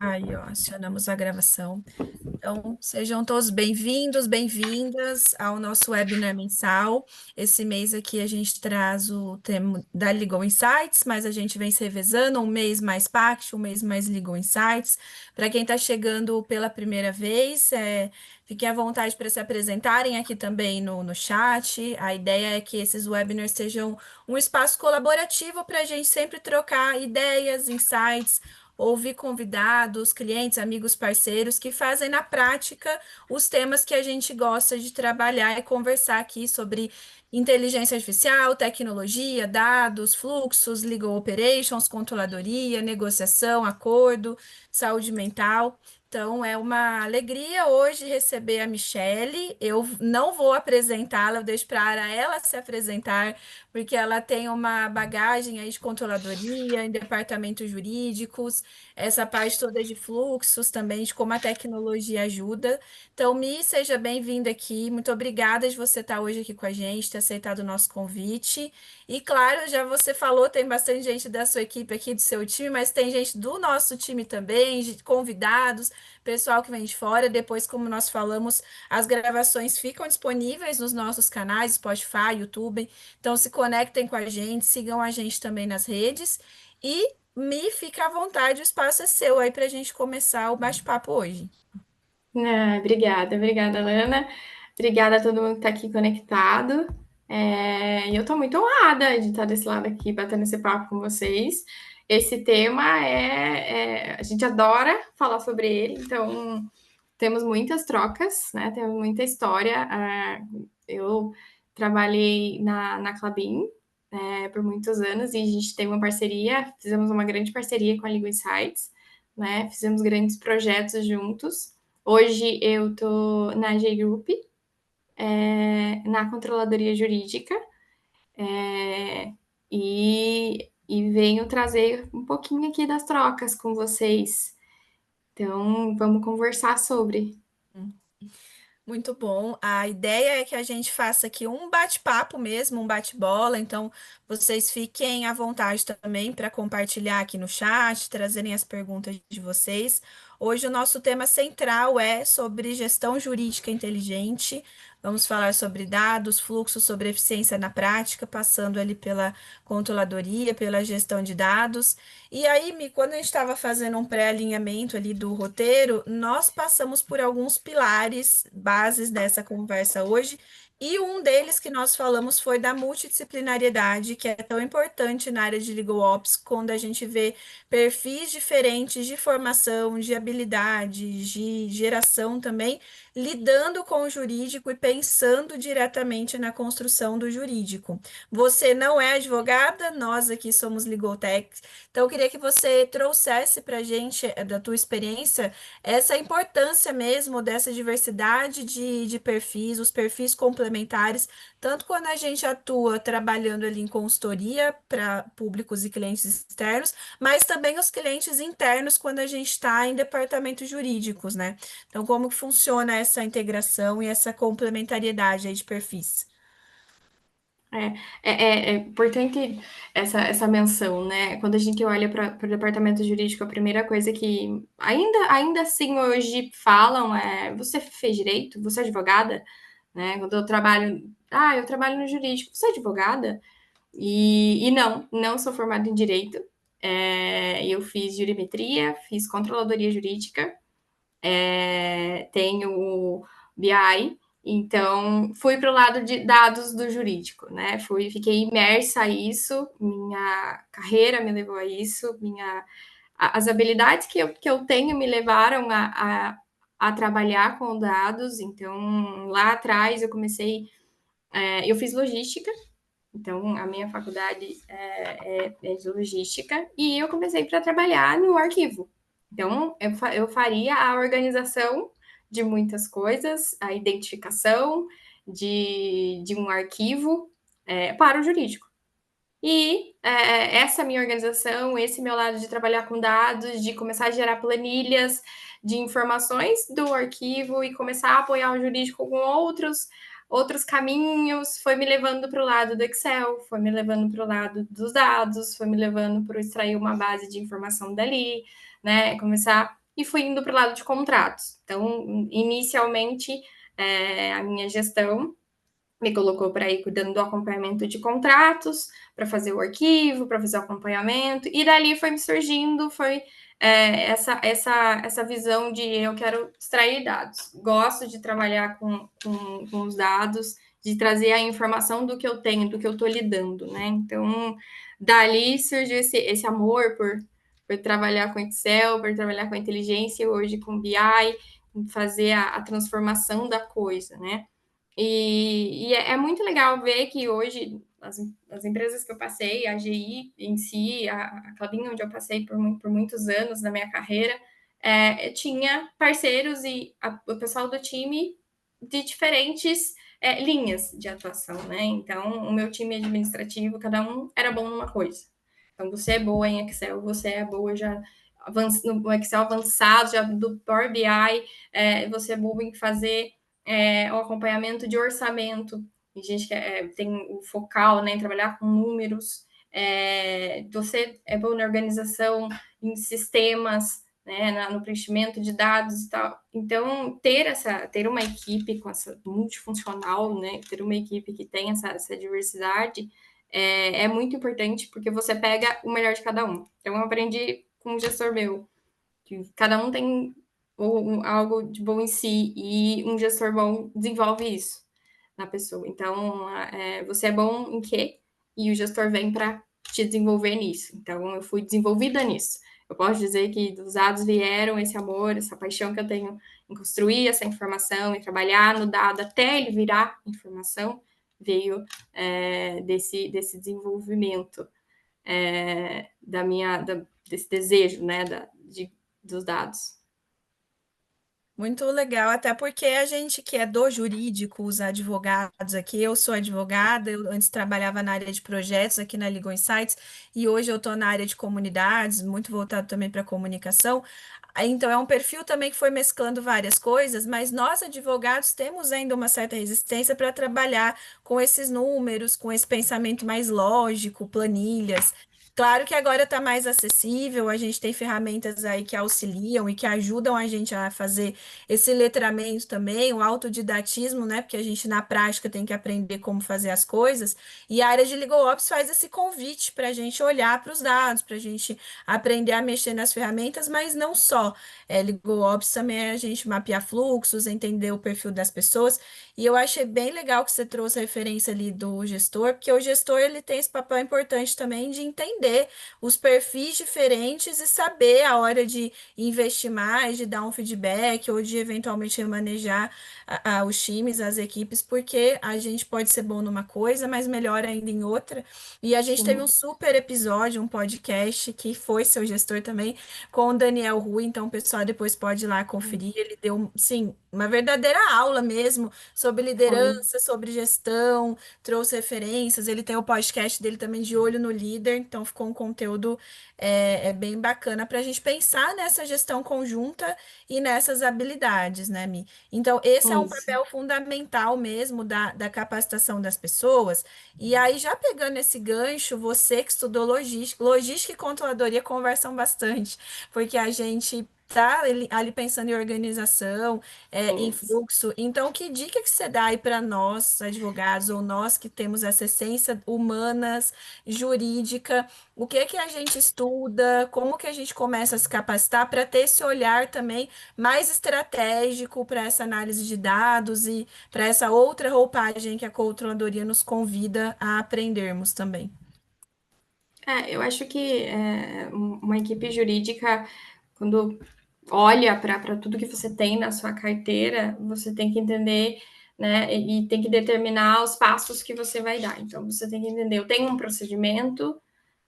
Aí, ó, acionamos a gravação. Então, sejam todos bem-vindos, bem-vindas ao nosso webinar mensal. Esse mês aqui a gente traz o tema da Legal Insights, mas a gente vem se revezando, um mês mais PACT, um mês mais Legal Insights. Para quem está chegando pela primeira vez, fiquem à vontade para se apresentarem aqui também no chat. A ideia é que esses webinars sejam um espaço colaborativo para a gente sempre trocar ideias, insights, ouvir convidados, clientes, amigos, parceiros que fazem na prática os temas que a gente gosta de trabalhar e conversar aqui sobre inteligência artificial, tecnologia, dados, fluxos, legal operations, controladoria, negociação, acordo, saúde mental. Então, é uma alegria hoje receber a Michelle. Eu não vou apresentá-la, eu deixo para ela se apresentar, porque ela tem uma bagagem aí de controladoria em departamentos jurídicos, essa parte toda de fluxos também, de como a tecnologia ajuda. Então, Mi, seja bem-vinda aqui. Muito obrigada de você estar hoje aqui com a gente, ter aceitado o nosso convite. E claro, já você falou, tem bastante gente da sua equipe aqui, do seu time, mas tem gente do nosso time também, convidados, pessoal que vem de fora. Depois, como nós falamos, as gravações ficam disponíveis nos nossos canais, Spotify, YouTube. Então, se conectem com a gente, sigam a gente também nas redes. E me fica à vontade, o espaço é seu aí para a gente começar o bate-papo hoje. Obrigada, Lana. Obrigada a todo mundo que está aqui conectado. E eu estou muito honrada de estar desse lado aqui, batendo esse papo com vocês. Esse tema a gente adora falar sobre ele, então temos muitas trocas, né? Temos muita história. Eu trabalhei na Klabin por muitos anos e a gente tem uma parceria, fizemos uma grande parceria com a Legal Insights, né? Fizemos grandes projetos juntos. Hoje eu estou na G Group, na controladoria jurídica, e venho trazer um pouquinho aqui das trocas com vocês. Então, vamos conversar sobre. Muito bom. A ideia é que a gente faça aqui um bate-papo mesmo, um bate-bola. Então, vocês fiquem à vontade também para compartilhar aqui no chat, trazerem as perguntas de vocês. Hoje, o nosso tema central é sobre gestão jurídica inteligente. Vamos falar sobre dados, fluxos, sobre eficiência na prática, passando ali pela controladoria, pela gestão de dados. E aí, quando a gente estava fazendo um pré-alinhamento ali do roteiro, nós passamos por alguns pilares, bases dessa conversa hoje, e um deles que nós falamos foi da multidisciplinariedade, que é tão importante na área de Legal Ops, quando a gente vê perfis diferentes de formação, de habilidades, de geração também, lidando com o jurídico e pensando diretamente na construção do jurídico. Você não é advogada, nós aqui somos Legal Tech, então, eu queria que você trouxesse para a gente, da tua experiência, essa importância mesmo dessa diversidade de perfis, os perfis complementares, tanto quando a gente atua trabalhando ali em consultoria para públicos e clientes externos, mas também os clientes internos quando a gente está em departamentos jurídicos, né? Então, como que funciona essa integração e essa complementariedade aí de perfis? É importante essa menção, né? Quando a gente olha para o departamento jurídico, a primeira coisa que ainda assim hoje falam é: você fez direito? Você é advogada? Né? Quando eu trabalho no jurídico, você é advogada? E não sou formada em direito. Eu fiz jurimetria, fiz controladoria jurídica, tenho o BI, então fui para o lado de dados do jurídico, né? Fiquei imersa a isso, minha carreira me levou a isso, as habilidades que eu tenho me levaram a trabalhar com dados. Então, lá atrás eu fiz logística, então a minha faculdade é de logística, e eu comecei para trabalhar no arquivo. Então, eu faria a organização de muitas coisas, a identificação de um arquivo para o jurídico. E essa minha organização, esse meu lado de trabalhar com dados, de começar a gerar planilhas de informações do arquivo e começar a apoiar o jurídico com outros caminhos, foi me levando para o lado do Excel, foi me levando para o lado dos dados, foi me levando para extrair uma base de informação dali, né? Começar. e fui indo para o lado de contratos. Então, inicialmente, a minha gestão me colocou para ir cuidando do acompanhamento de contratos, para fazer o arquivo, para fazer o acompanhamento, e dali foi me surgindo, essa visão de eu quero extrair dados. Gosto de trabalhar com os dados, de trazer a informação do que eu tenho, do que eu estou lidando, né? Então, dali surgiu esse amor por trabalhar com Excel, por trabalhar com inteligência, hoje com BI, fazer a transformação da coisa, né? E é muito legal ver que hoje as empresas que eu passei, a GI em si, a Clabin, onde eu passei por muitos anos na minha carreira, tinha parceiros e o pessoal do time de diferentes linhas de atuação, né? Então, o meu time administrativo, cada um era bom numa coisa. Então, você é boa em Excel, você é boa já no Excel avançado, já do Power BI, você é boa em fazer o acompanhamento de orçamento. Tem gente que tem o focal, né, em trabalhar com números. Você é bom na organização, em sistemas, né, no preenchimento de dados e tal. Então, ter uma equipe com essa multifuncional, né, ter uma equipe que tem essa diversidade é muito importante, porque você pega o melhor de cada um. Então, eu aprendi com um gestor meu, que cada um tem algo de bom em si, e um gestor bom desenvolve isso na pessoa. Então, você é bom em quê? E o gestor vem para te desenvolver nisso. Então, eu fui desenvolvida nisso. Eu posso dizer que dos dados vieram esse amor, essa paixão que eu tenho em construir essa informação e trabalhar no dado até ele virar informação, veio desse desenvolvimento desse desejo, né, dos dados. Muito legal, até porque a gente que é do jurídico, os advogados aqui, eu sou advogada, eu antes trabalhava na área de projetos aqui na Legal Insights e hoje eu estou na área de comunidades, muito voltado também para comunicação. Então é um perfil também que foi mesclando várias coisas, mas nós advogados temos ainda uma certa resistência para trabalhar com esses números, com esse pensamento mais lógico, planilhas. Claro que agora está mais acessível, a gente tem ferramentas aí que auxiliam e que ajudam a gente a fazer esse letramento também, o autodidatismo, né? Porque a gente na prática tem que aprender como fazer as coisas. E a área de Legal Ops faz esse convite para a gente olhar para os dados, para a gente aprender a mexer nas ferramentas, mas não só. Legal Ops também é a gente mapear fluxos, entender o perfil das pessoas. E eu achei bem legal que você trouxe a referência ali do gestor, porque o gestor ele tem esse papel importante também de entender os perfis diferentes e saber a hora de investir mais, de dar um feedback ou de eventualmente manejar os times, as equipes, porque a gente pode ser bom numa coisa, mas melhor ainda em outra. E a gente teve um Sim, super episódio, um podcast que foi seu gestor também, com o Daniel Rui, então o pessoal depois pode ir lá conferir. Ele deu, sim, uma verdadeira aula mesmo sobre foi. liderança, sobre gestão, trouxe referências. Ele tem o podcast dele também de Olho no Líder, então ficou um conteúdo bem bacana para a gente pensar nessa gestão conjunta e nessas habilidades, né, Mi? Então, esse é um Isso. papel fundamental mesmo da capacitação das pessoas. E aí, já pegando esse gancho, você que estudou logística e controladoria conversam bastante, porque a gente tá ali pensando em organização, em Isso. fluxo. Então, que dica que você dá aí para nós, advogados, ou nós que temos essa essência humanas, jurídica? O que que a gente estuda? Como que a gente começa a se capacitar para ter esse olhar também mais estratégico para essa análise de dados e para essa outra roupagem que a controladoria nos convida a aprendermos também? Eu acho que uma equipe jurídica, quando olha para tudo que você tem na sua carteira, você tem que entender, né, e tem que determinar os passos que você vai dar. Então, você tem que entender, eu tenho um procedimento,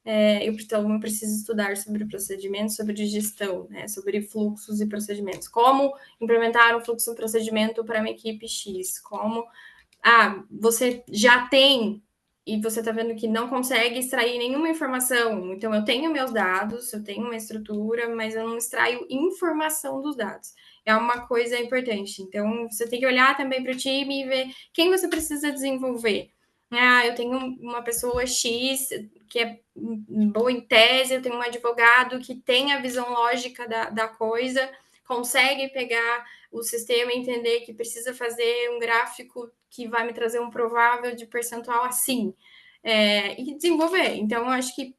eu preciso estudar sobre procedimentos, sobre gestão, né, sobre fluxos e procedimentos. Como implementar um fluxo e um procedimento para uma equipe X? Como você já tem e você está vendo que não consegue extrair nenhuma informação. Então, eu tenho meus dados, eu tenho uma estrutura, mas eu não extraio informação dos dados. É uma coisa importante. Então, você tem que olhar também para o time e ver quem você precisa desenvolver. Eu tenho uma pessoa X que é boa em tese, eu tenho um advogado que tem a visão lógica da coisa, consegue pegar o sistema e entender que precisa fazer um gráfico que vai me trazer um provável de percentual assim, e desenvolver. Então, eu acho que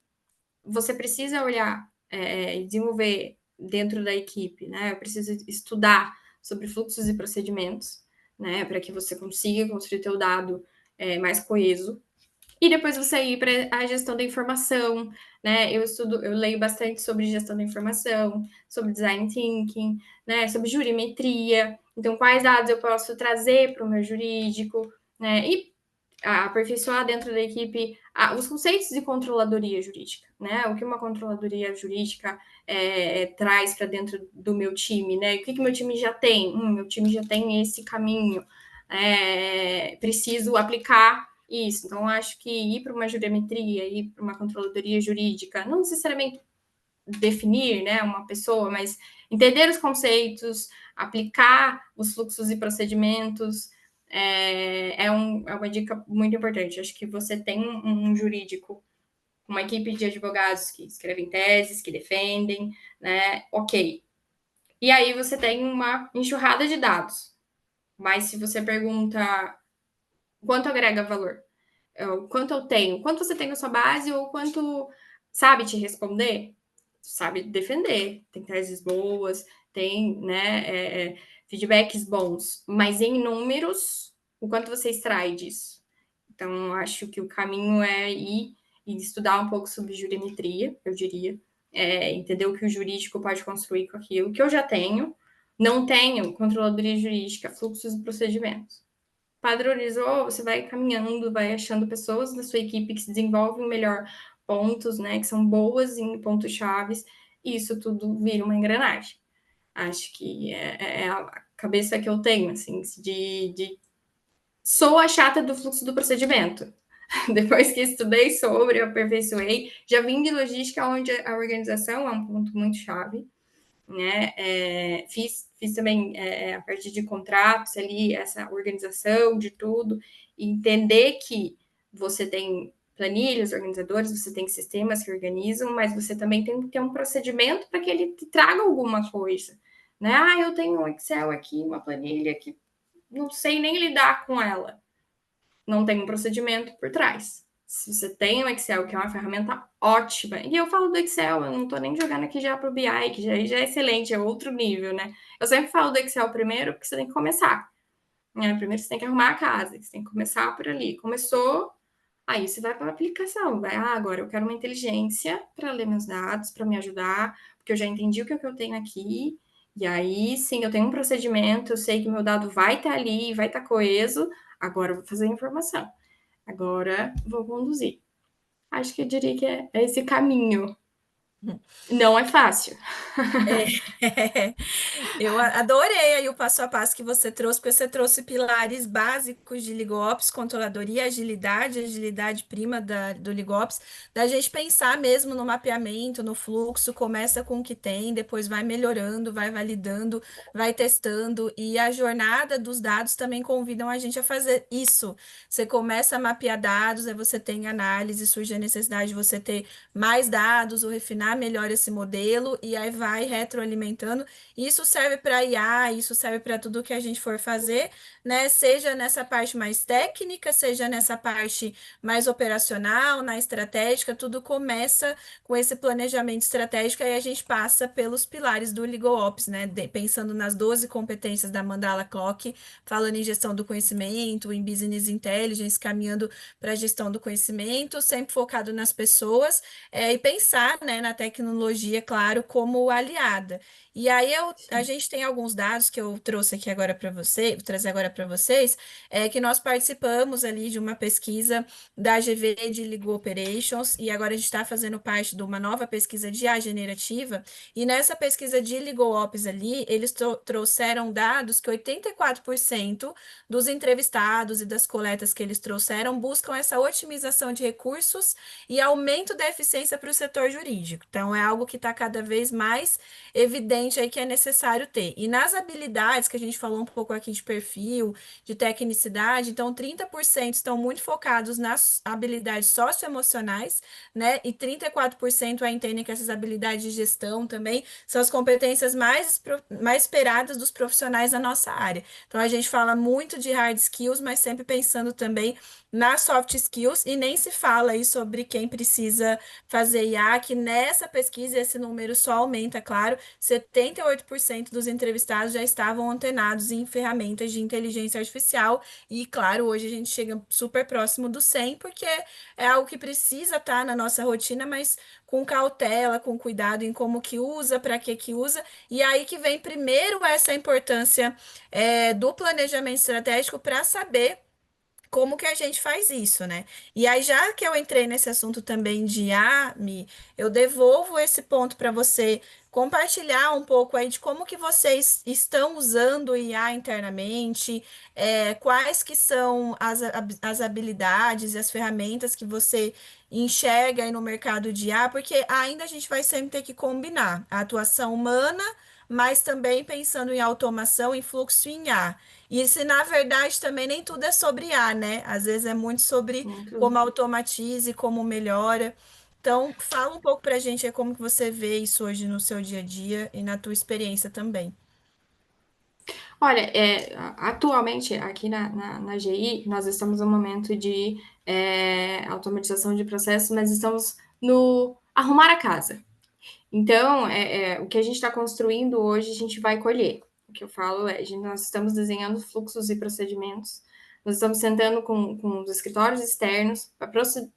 você precisa olhar e desenvolver dentro da equipe, né? Eu preciso estudar sobre fluxos e procedimentos, né? Para que você consiga construir teu dado mais coeso. E depois você ir para a gestão da informação, né? Eu leio bastante sobre gestão da informação, sobre design thinking, né? Sobre jurimetria. Então, quais dados eu posso trazer para o meu jurídico, né? E aperfeiçoar dentro da equipe os conceitos de controladoria jurídica, né? O que uma controladoria jurídica traz para dentro do meu time, né? O que meu time já tem? Meu time já tem esse caminho, preciso aplicar isso. Então, acho que ir para uma jurimetria, ir para uma controladoria jurídica, não necessariamente definir, né, uma pessoa, mas entender os conceitos, aplicar os fluxos e procedimentos, é uma dica muito importante. Acho que você tem um jurídico, uma equipe de advogados que escrevem teses, que defendem, né? Ok. E aí você tem uma enxurrada de dados. Mas se você pergunta quanto agrega valor, quanto eu tenho, quanto você tem na sua base ou quanto sabe te responder, sabe defender, tem teses boas, tem né, feedbacks bons, mas em números, o quanto você extrai disso? Então, acho que o caminho é ir e estudar um pouco sobre jurimetria, eu diria, entender o que o jurídico pode construir com aquilo que eu já tenho, não tenho controladoria jurídica, fluxos e procedimentos. Padronizou, você vai caminhando, vai achando pessoas da sua equipe que se desenvolvem melhor pontos, né, que são boas em pontos chaves, e isso tudo vira uma engrenagem. Acho que é a cabeça que eu tenho, assim, de sou a chata do fluxo do procedimento. Depois que estudei sobre, eu aperfeiçoei, já vim de logística, onde a organização é um ponto muito chave, né? Fiz também a parte de contratos ali, essa organização de tudo, e entender que você tem planilhas, organizadores, você tem sistemas que organizam, mas você também tem que ter um procedimento para que ele te traga alguma coisa, né? Eu tenho um Excel aqui, uma planilha que não sei nem lidar com ela. Não tem um procedimento por trás. Se você tem o Excel, que é uma ferramenta ótima, e eu falo do Excel, eu não estou nem jogando aqui já para o BI, que já é excelente, é outro nível, né? Eu sempre falo do Excel primeiro, porque você tem que começar. Né? Primeiro você tem que arrumar a casa, você tem que começar por ali. Começou, aí você vai para a aplicação, vai, agora eu quero uma inteligência para ler meus dados, para me ajudar, porque eu já entendi o que eu tenho aqui, e aí sim, eu tenho um procedimento, eu sei que meu dado vai estar ali, vai estar coeso, agora eu vou fazer a informação. Agora vou conduzir. Acho que eu diria que é esse caminho. Não é fácil. É, eu adorei aí o passo a passo que você trouxe, porque você trouxe pilares básicos de LegalOps, controladoria, agilidade, agilidade prima do LegalOps, da gente pensar mesmo no mapeamento, no fluxo, começa com o que tem, depois vai melhorando, vai validando, vai testando, e a jornada dos dados também convidam a gente a fazer isso. Você começa a mapear dados, aí você tem análise, surge a necessidade de você ter mais dados ou refinar melhor esse modelo, e aí vai retroalimentando. Isso serve para IA, isso serve para tudo que a gente for fazer, né? Seja nessa parte mais técnica, seja nessa parte mais operacional, na estratégica, tudo começa com esse planejamento estratégico e a gente passa pelos pilares do LegalOps, né? Pensando nas 12 competências da Mandala Clock, falando em gestão do conhecimento, em business intelligence, caminhando para a gestão do conhecimento, sempre focado nas pessoas, e pensar, né, na tecnologia, claro, como aliada. E aí a Sim. gente tem alguns dados que eu trouxe aqui agora para você, vou trazer agora para vocês, que nós participamos ali de uma pesquisa da AGV de Legal Operations, e agora a gente está fazendo parte de uma nova pesquisa de IA generativa, e nessa pesquisa de Legal Ops ali, eles trouxeram dados que 84% dos entrevistados e das coletas que eles trouxeram buscam essa otimização de recursos e aumento da eficiência para o setor jurídico. Então, é algo que está cada vez mais evidente aí que é necessário ter. E nas habilidades, que a gente falou um pouco aqui de perfil, de tecnicidade, então 30% estão muito focados nas habilidades socioemocionais, né? E 34% aí entendem que essas habilidades de gestão também são as competências mais esperadas dos profissionais da nossa área. Então, a gente fala muito de hard skills, mas sempre pensando também nas soft skills, e nem se fala aí sobre quem precisa fazer IA, que nessa pesquisa esse número só aumenta, claro, 78% dos entrevistados já estavam antenados em ferramentas de inteligência artificial, e claro, hoje a gente chega super próximo do 100, porque é algo que precisa estar na nossa rotina, mas com cautela, com cuidado em como que usa, para que usa, e aí que vem primeiro essa importância do planejamento estratégico para saber como que a gente faz isso, né? E aí, já que eu entrei nesse assunto também de AMI, eu devolvo esse ponto para você compartilhar um pouco aí de como que vocês estão usando o IA internamente, quais que são as habilidades e as ferramentas que você enxerga aí no mercado de IA, porque ainda a gente vai sempre ter que combinar a atuação humana, mas também pensando em automação e fluxo em IA. E se na verdade também nem tudo é sobre IA, né? Às vezes é muito sobre Muito. como automatiza e como melhora. Então, fala um pouco pra gente aí como que você vê isso hoje no seu dia a dia e na tua experiência também. Olha, atualmente aqui na GI, nós estamos no momento de automatização de processos, mas estamos no arrumar a casa. Então, o que a gente está construindo hoje, a gente vai colher. O que eu falo é, nós estamos desenhando fluxos e procedimentos, nós estamos sentando com os escritórios externos para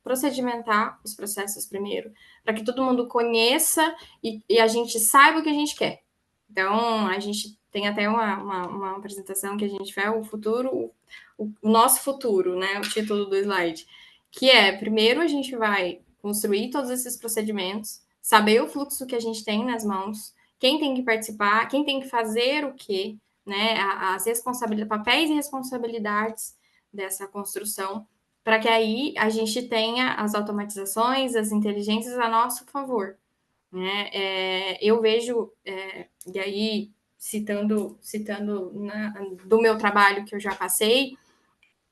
procedimentar os processos primeiro, para que todo mundo conheça e a gente saiba o que a gente quer. Então, a gente tem até uma apresentação que a gente faz, o futuro, o nosso futuro, né? O título do slide, que é, primeiro a gente vai construir todos esses procedimentos, saber o fluxo que a gente tem nas mãos, quem tem que participar, quem tem que fazer o quê, né? As responsabilidades, papéis e responsabilidades dessa construção, para que aí a gente tenha as automatizações, as inteligências a nosso favor, né? Eu vejo, e aí citando do meu trabalho que eu já passei,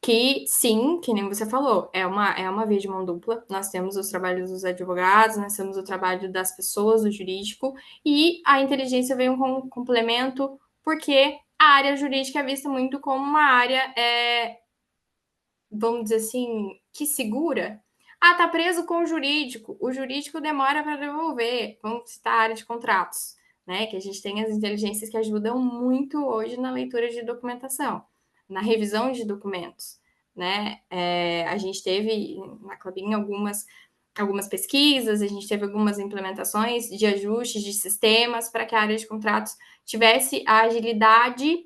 que sim, que nem você falou, é uma via de mão dupla. Nós temos os trabalhos dos advogados, nós temos o trabalho das pessoas, do jurídico, e a inteligência vem um complemento, porque a área jurídica é vista muito como uma área, vamos dizer assim, que segura. Ah, tá preso com o jurídico demora para devolver. Vamos citar a área de contratos, né? Que a gente tem as inteligências que ajudam muito hoje na leitura de documentação, na revisão de documentos, né? A gente teve na Clabin algumas pesquisas, a gente teve algumas implementações de ajustes de sistemas para que a área de contratos tivesse a agilidade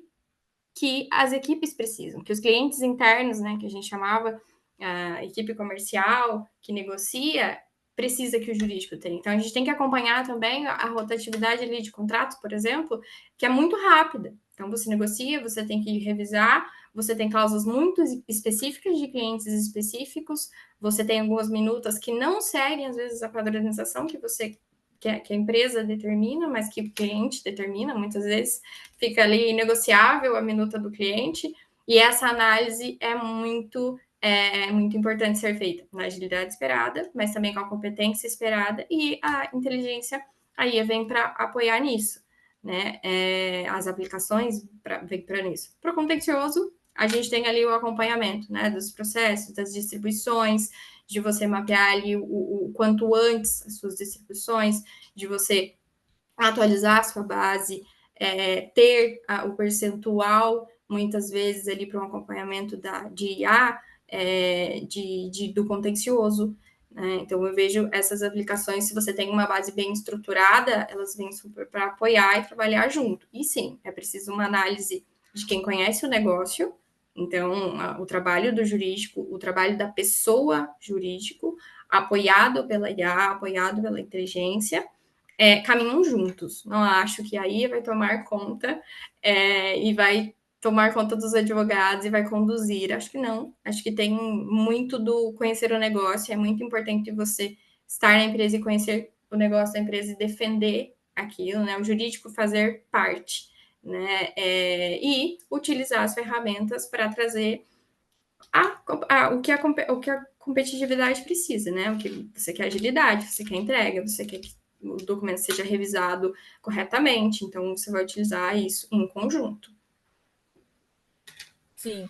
que as equipes precisam, que os clientes internos, né, que a gente chamava a equipe comercial que negocia, precisa que o jurídico tenha. Então, a gente tem que acompanhar também a rotatividade ali de contratos, por exemplo, que é muito rápida. Então, você negocia, você tem que revisar, você tem cláusulas muito específicas de clientes específicos, você tem algumas minutas que não seguem, às vezes, a padronização que a empresa determina, mas que o cliente determina, muitas vezes fica ali negociável a minuta do cliente, e essa análise é muito importante ser feita na agilidade esperada, mas também com a competência esperada, e a inteligência aí vem para apoiar nisso, né? As aplicações vêm para nisso. Para o contencioso, a gente tem ali o acompanhamento, né, dos processos, das distribuições, de você mapear ali o quanto antes as suas distribuições, de você atualizar a sua base, ter o percentual, muitas vezes, ali para um acompanhamento de IA, do contencioso. Né? Então, eu vejo essas aplicações, se você tem uma base bem estruturada, elas vêm super para apoiar e trabalhar junto. E sim, é preciso uma análise de quem conhece o negócio, então, o trabalho do jurídico, o trabalho da pessoa jurídico, apoiado pela IA, apoiado pela inteligência, caminham juntos. Não acho que aí vai tomar conta e vai tomar conta dos advogados e vai conduzir. Acho que não. Acho que tem muito do conhecer o negócio. É muito importante você estar na empresa e conhecer o negócio da empresa e defender aquilo, né? O jurídico fazer parte, né? E utilizar as ferramentas para trazer o que a competitividade precisa, né? O que você quer agilidade, você quer entrega, você quer que o documento seja revisado corretamente, então você vai utilizar isso em conjunto. Sim.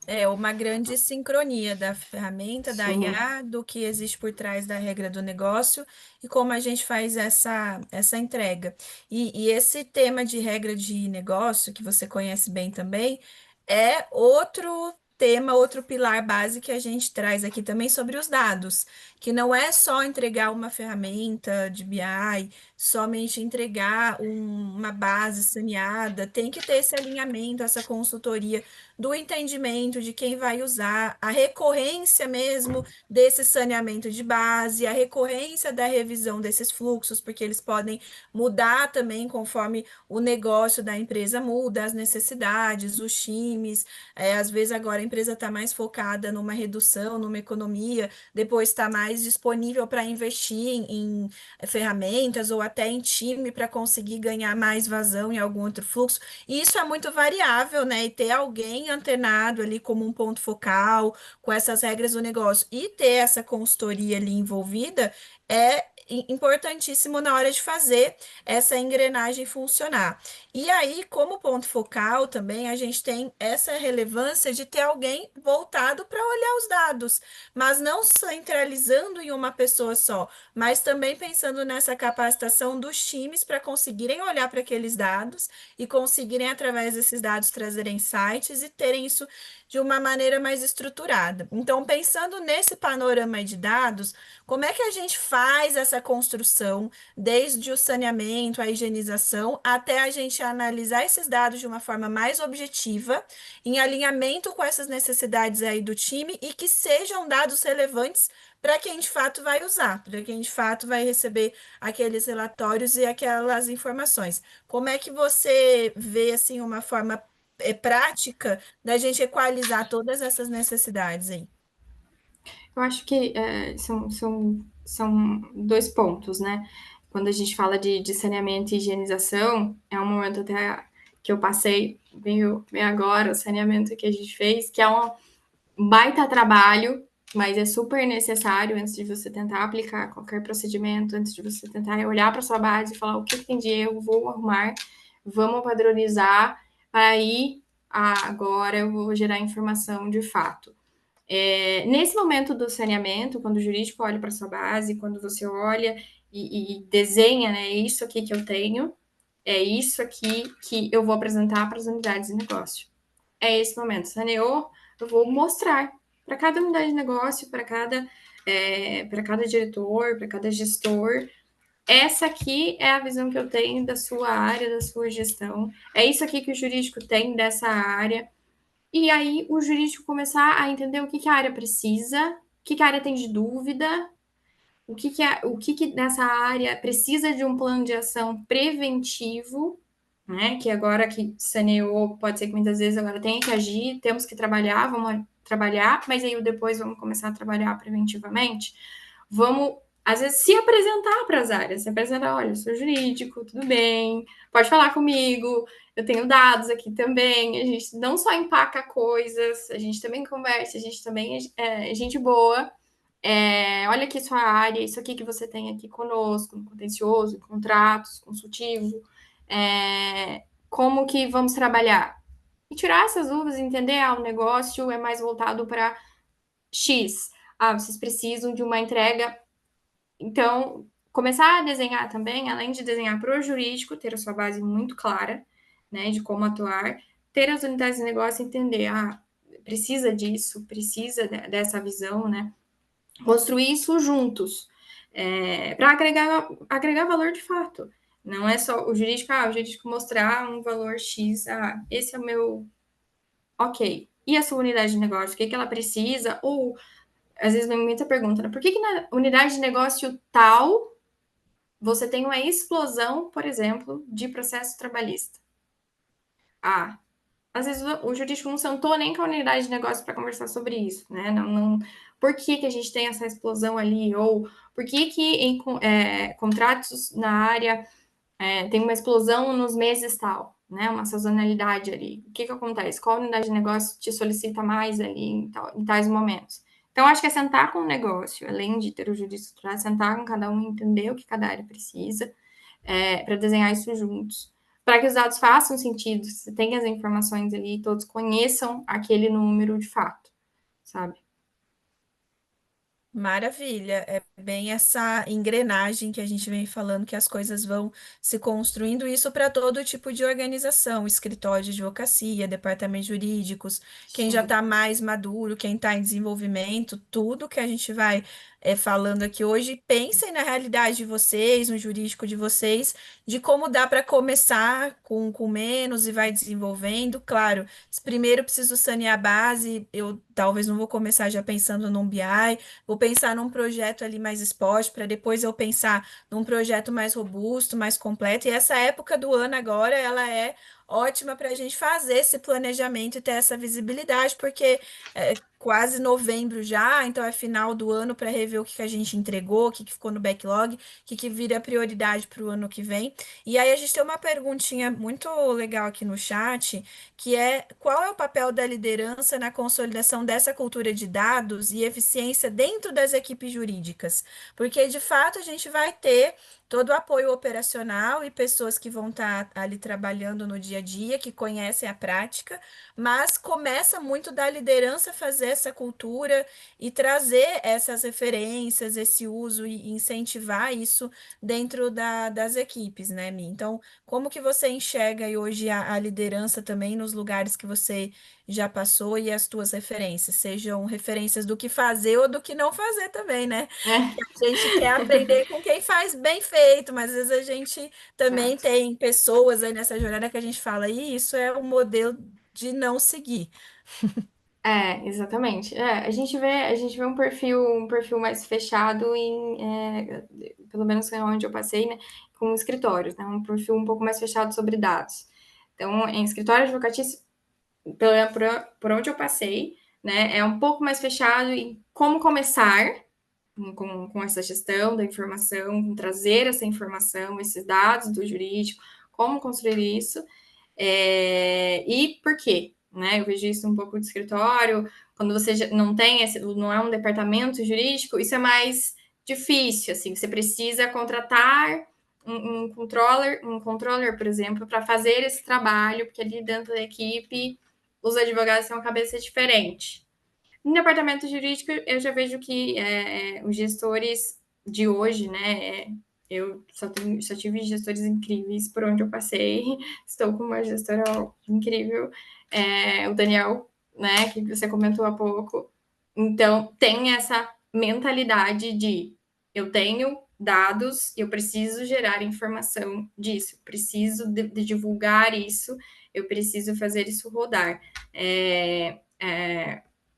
É uma grande sincronia da ferramenta, da Sim, IA, do que existe por trás da regra do negócio e como a gente faz essa entrega. E esse tema de regra de negócio, que você conhece bem também, é outro tema, outro pilar base que a gente traz aqui também sobre os dados, que não é só entregar uma ferramenta de BI, somente entregar uma base saneada, tem que ter esse alinhamento, essa consultoria do entendimento de quem vai usar, a recorrência mesmo desse saneamento de base, a recorrência da revisão desses fluxos, porque eles podem mudar também conforme o negócio da empresa muda, as necessidades, os times. Às vezes agora a empresa está mais focada numa redução, numa economia, depois está mais disponível para investir em ferramentas ou até em time para conseguir ganhar mais vazão em algum outro fluxo. E isso é muito variável, né? E ter alguém antenado ali como um ponto focal, com essas regras do negócio, e ter essa consultoria ali envolvida é importantíssimo na hora de fazer essa engrenagem funcionar. E aí, como ponto focal também, a gente tem essa relevância de ter alguém voltado para olhar os dados, mas não centralizando em uma pessoa só, mas também pensando nessa capacitação dos times para conseguirem olhar para aqueles dados e conseguirem, através desses dados, trazerem insights e terem isso de uma maneira mais estruturada. Então, pensando nesse panorama de dados, como é que a gente faz essa construção, desde o saneamento, a higienização, até a gente analisar esses dados de uma forma mais objetiva, em alinhamento com essas necessidades aí do time e que sejam dados relevantes para quem de fato vai usar, para quem de fato vai receber aqueles relatórios e aquelas informações. Como é que você vê assim uma forma prática da gente equalizar todas essas necessidades aí? eu acho que são dois pontos, né? Quando a gente fala de saneamento e higienização, é um momento até que eu passei, veio agora, o saneamento que a gente fez, que é um baita trabalho, mas é super necessário antes de você tentar aplicar qualquer procedimento, antes de você tentar olhar para sua base e falar o que tem de erro, vou arrumar, vamos padronizar, para aí agora eu vou gerar informação de fato. Nesse momento do saneamento, quando o jurídico olha para sua base, quando você olha e desenha, né, é isso aqui que eu tenho, é isso aqui que eu vou apresentar para as unidades de negócio. É esse momento. Saneou, eu vou mostrar para cada unidade de negócio, para cada diretor, para cada gestor. Essa aqui é a visão que eu tenho da sua área, da sua gestão. É isso aqui que o jurídico tem dessa área. E aí o jurídico começar a entender o que, que a área precisa, o que, que a área tem de dúvida, o que nessa área precisa de um plano de ação preventivo, né? Que agora que saneou, pode ser que muitas vezes agora tenha que agir, temos que trabalhar, vamos trabalhar, mas aí depois vamos começar a trabalhar preventivamente. Vamos, às vezes, se apresentar para as áreas, se apresentar, olha, eu sou jurídico, tudo bem, pode falar comigo, eu tenho dados aqui também, a gente não só empaca coisas, a gente também conversa, a gente também é gente boa, olha aqui sua área, isso aqui que você tem aqui conosco, no contencioso, contratos, consultivo, como que vamos trabalhar? E tirar essas dúvidas, entender, o negócio é mais voltado para X. Vocês precisam de uma entrega. Então, começar a desenhar também, além de desenhar para o jurídico, ter a sua base muito clara, né, de como atuar, ter as unidades de negócio e entender, precisa disso, precisa dessa visão, né? Construir isso juntos, para agregar valor de fato. Não é só o jurídico mostrar um valor X, esse é o meu ok. E a sua unidade de negócio, o que, que ela precisa? Ou, às vezes, vem muita pergunta, né? Por que, que na unidade de negócio tal você tem uma explosão, por exemplo, de processo trabalhista? às vezes o jurídico não sentou nem com a unidade de negócio para conversar sobre isso, né? Não, por que, que a gente tem essa explosão ali? Ou por que, que em contratos na área tem uma explosão nos meses tal, né? Uma sazonalidade ali. O que, que acontece? Qual unidade de negócio te solicita mais ali em tais momentos? Então, acho que é sentar com o negócio, além de ter o jurídico estruturado, sentar com cada um, entender o que cada área precisa, para desenhar isso juntos, para que os dados façam sentido, você tenha as informações ali, todos conheçam aquele número de fato, sabe? Maravilha, é bem essa engrenagem que a gente vem falando que as coisas vão se construindo, isso para todo tipo de organização, escritório de advocacia, departamentos jurídicos, quem já Sim. está mais maduro, quem está em desenvolvimento, tudo que a gente vai falando aqui hoje, pensem na realidade de vocês, no jurídico de vocês, de como dá para começar com menos e vai desenvolvendo. Claro, primeiro preciso sanear a base, eu talvez não vou começar já pensando num BI. Vou pensar num projeto ali mais esporte, para depois eu pensar num projeto mais robusto, mais completo. E essa época do ano agora, ela é ótima para a gente fazer esse planejamento e ter essa visibilidade, porque é quase novembro já, então é final do ano para rever o que que a gente entregou, o que que ficou no backlog, o que que vira prioridade para o ano que vem. E aí a gente tem uma perguntinha muito legal aqui no chat que é qual é o papel da liderança na consolidação dessa cultura de dados e eficiência dentro das equipes jurídicas? Porque, de fato, a gente vai ter todo o apoio operacional e pessoas que vão estar ali trabalhando no dia a dia, que conhecem a prática, mas começa muito da liderança fazer essa cultura e trazer essas referências, esse uso e incentivar isso dentro das equipes, né, Mi? Então, como que você enxerga aí hoje a liderança também nos lugares que você já passou e as tuas referências, sejam referências do que fazer ou do que não fazer também, né? É, Que a gente quer aprender com quem faz bem feito, mas às vezes a gente também exato. tem pessoas aí nessa jornada que a gente fala, e isso é um modelo de não seguir. Exatamente. A gente vê um perfil mais fechado pelo menos onde eu passei, né, com escritórios, né, um perfil um pouco mais fechado sobre dados. Então, em escritório advocatício, por onde eu passei, né, é um pouco mais fechado em como começar com essa gestão da informação, trazer essa informação, esses dados do jurídico, como construir isso, e por quê? Né? Eu vejo isso um pouco de escritório, quando você não tem não é um departamento jurídico, isso é mais difícil, assim, você precisa contratar um controller, por exemplo, para fazer esse trabalho, porque ali dentro da equipe os advogados têm uma cabeça diferente. No departamento jurídico, eu já vejo que os gestores de hoje, né? Eu só tive gestores incríveis por onde eu passei. Estou com uma gestora incrível, o Daniel, né? Que você comentou há pouco. Então, tem essa mentalidade de eu tenho dados, eu preciso gerar informação disso, preciso de divulgar isso, eu preciso fazer isso rodar.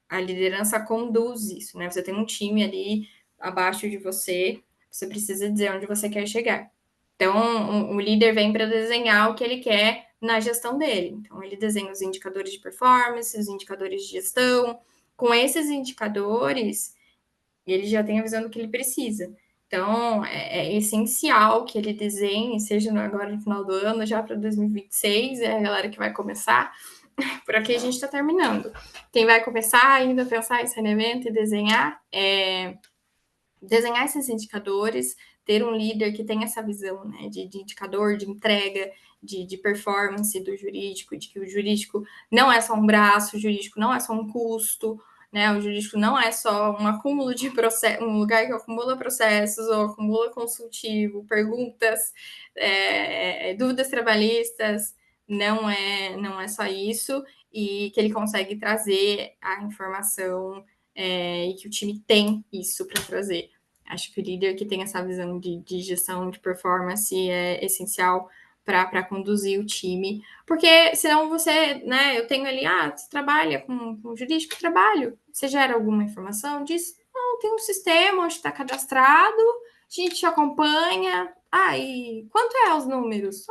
A liderança conduz isso, né? Você tem um time ali abaixo de você, você precisa dizer onde você quer chegar. Então, o líder vem para desenhar o que ele quer na gestão dele. Então, ele desenha os indicadores de performance, os indicadores de gestão. Com esses indicadores, ele já tem a visão do que ele precisa. Então, é essencial que ele desenhe, seja agora no final do ano, já para 2026, é a galera que vai começar, por aqui a gente está terminando. Quem vai começar ainda a pensar em saneamento e desenhar esses indicadores, ter um líder que tenha essa visão, né, de indicador, de entrega, de performance do jurídico, de que o jurídico não é só um braço, o jurídico não é só um custo, né, o jurídico não é só um acúmulo de processos, um lugar que acumula processos ou acumula consultivo, perguntas, dúvidas trabalhistas, não é só isso, e que ele consegue trazer a informação e que o time tem isso para trazer. Acho que o líder que tem essa visão de gestão de performance é essencial para conduzir o time, porque senão você, né, eu tenho ali, você trabalha com jurídico, trabalho, você gera alguma informação disso? Não, tem um sistema onde está cadastrado, a gente te acompanha, e quanto é os números?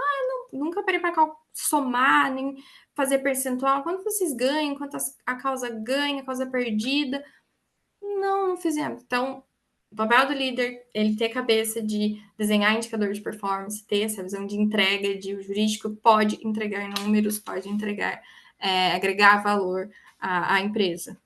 nunca parei para somar, nem fazer percentual, quanto vocês ganham, quanto a causa ganha, a causa perdida. Não fizemos. Então, o papel do líder, ele ter cabeça de desenhar indicador de performance, ter essa visão de entrega, de o jurídico pode entregar números, pode entregar, agregar valor à empresa.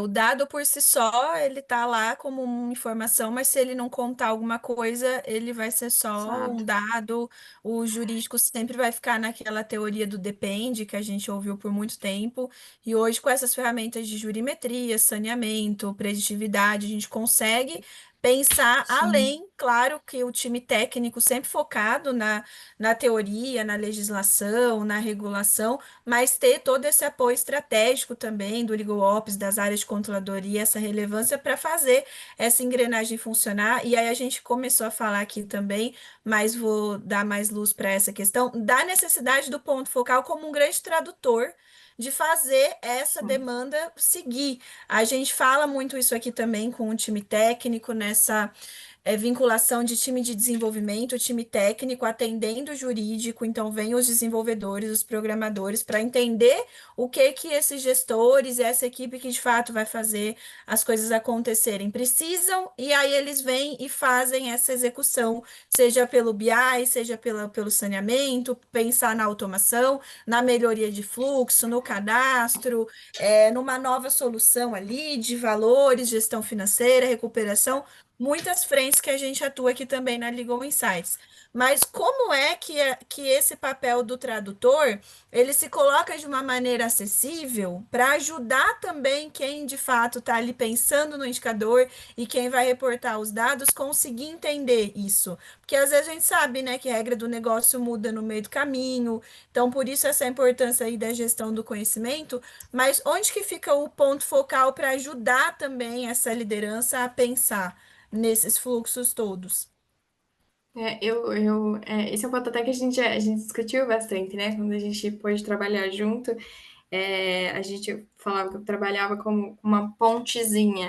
O dado por si só, ele tá lá como uma informação, mas se ele não contar alguma coisa, ele vai ser só um Exato. dado. O jurídico sempre vai ficar naquela teoria do depende, que a gente ouviu por muito tempo. E hoje, com essas ferramentas de jurimetria, saneamento, preditividade, a gente consegue pensar Sim. além, claro que o time técnico sempre focado na teoria, na legislação, na regulação, mas ter todo esse apoio estratégico também do Legal Ops, das áreas de controladoria, essa relevância para fazer essa engrenagem funcionar. E aí a gente começou a falar aqui também, mas vou dar mais luz para essa questão, da necessidade do ponto focal como um grande tradutor de fazer essa Sim. demanda seguir. A gente fala muito isso aqui também com o time técnico nessa vinculação de time de desenvolvimento, time técnico atendendo o jurídico, então vem os desenvolvedores, os programadores, para entender o que que esses gestores e essa equipe que de fato vai fazer as coisas acontecerem precisam, e aí eles vêm e fazem essa execução, seja pelo BI, seja pelo saneamento, pensar na automação, na melhoria de fluxo, no cadastro, numa nova solução ali de valores, gestão financeira, recuperação, muitas frentes que a gente atua aqui também na Legal Insights. Mas como é que esse papel do tradutor ele se coloca de uma maneira acessível para ajudar também quem de fato está ali pensando no indicador e quem vai reportar os dados conseguir entender isso? Porque às vezes a gente sabe, né, que a regra do negócio muda no meio do caminho, então por isso essa importância aí da gestão do conhecimento, mas onde que fica o ponto focal para ajudar também essa liderança a pensar nesses fluxos todos? Esse é um ponto até que a gente discutiu bastante, né? Quando a gente pôde trabalhar junto, a gente falava que eu trabalhava como uma pontezinha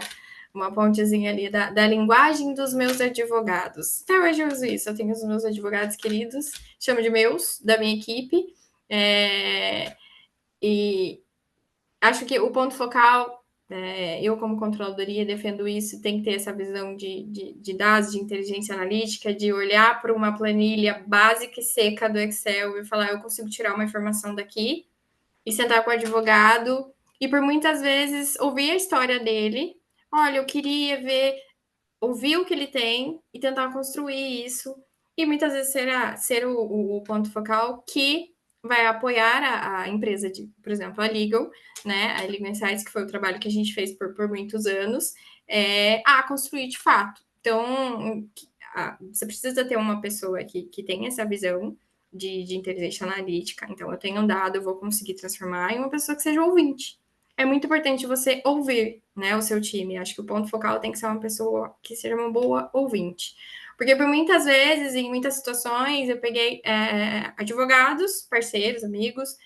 ali da linguagem dos meus advogados. Até hoje eu uso isso, eu tenho os meus advogados queridos, chamo de meus, da minha equipe, é, e acho que o ponto focal, eu como controladoria defendo isso, tem que ter essa visão de dados, de inteligência analítica, de olhar para uma planilha básica e seca do Excel e falar, eu consigo tirar uma informação daqui, e sentar com o advogado, e por muitas vezes ouvir a história dele, olha, eu queria ouvir o que ele tem e tentar construir isso, e muitas vezes ser o ponto focal que vai apoiar a empresa de, por exemplo, a Legal, né? A Legal Insights, que foi o trabalho que a gente fez por muitos anos, a construir de fato. Então, você precisa ter uma pessoa que tem essa visão de inteligência analítica. Então, eu tenho um dado, eu vou conseguir transformar em uma pessoa que seja ouvinte. É muito importante você ouvir, né, o seu time. Acho que o ponto focal tem que ser uma pessoa que seja uma boa ouvinte. Porque por muitas vezes, em muitas situações, eu peguei advogados, parceiros, amigos,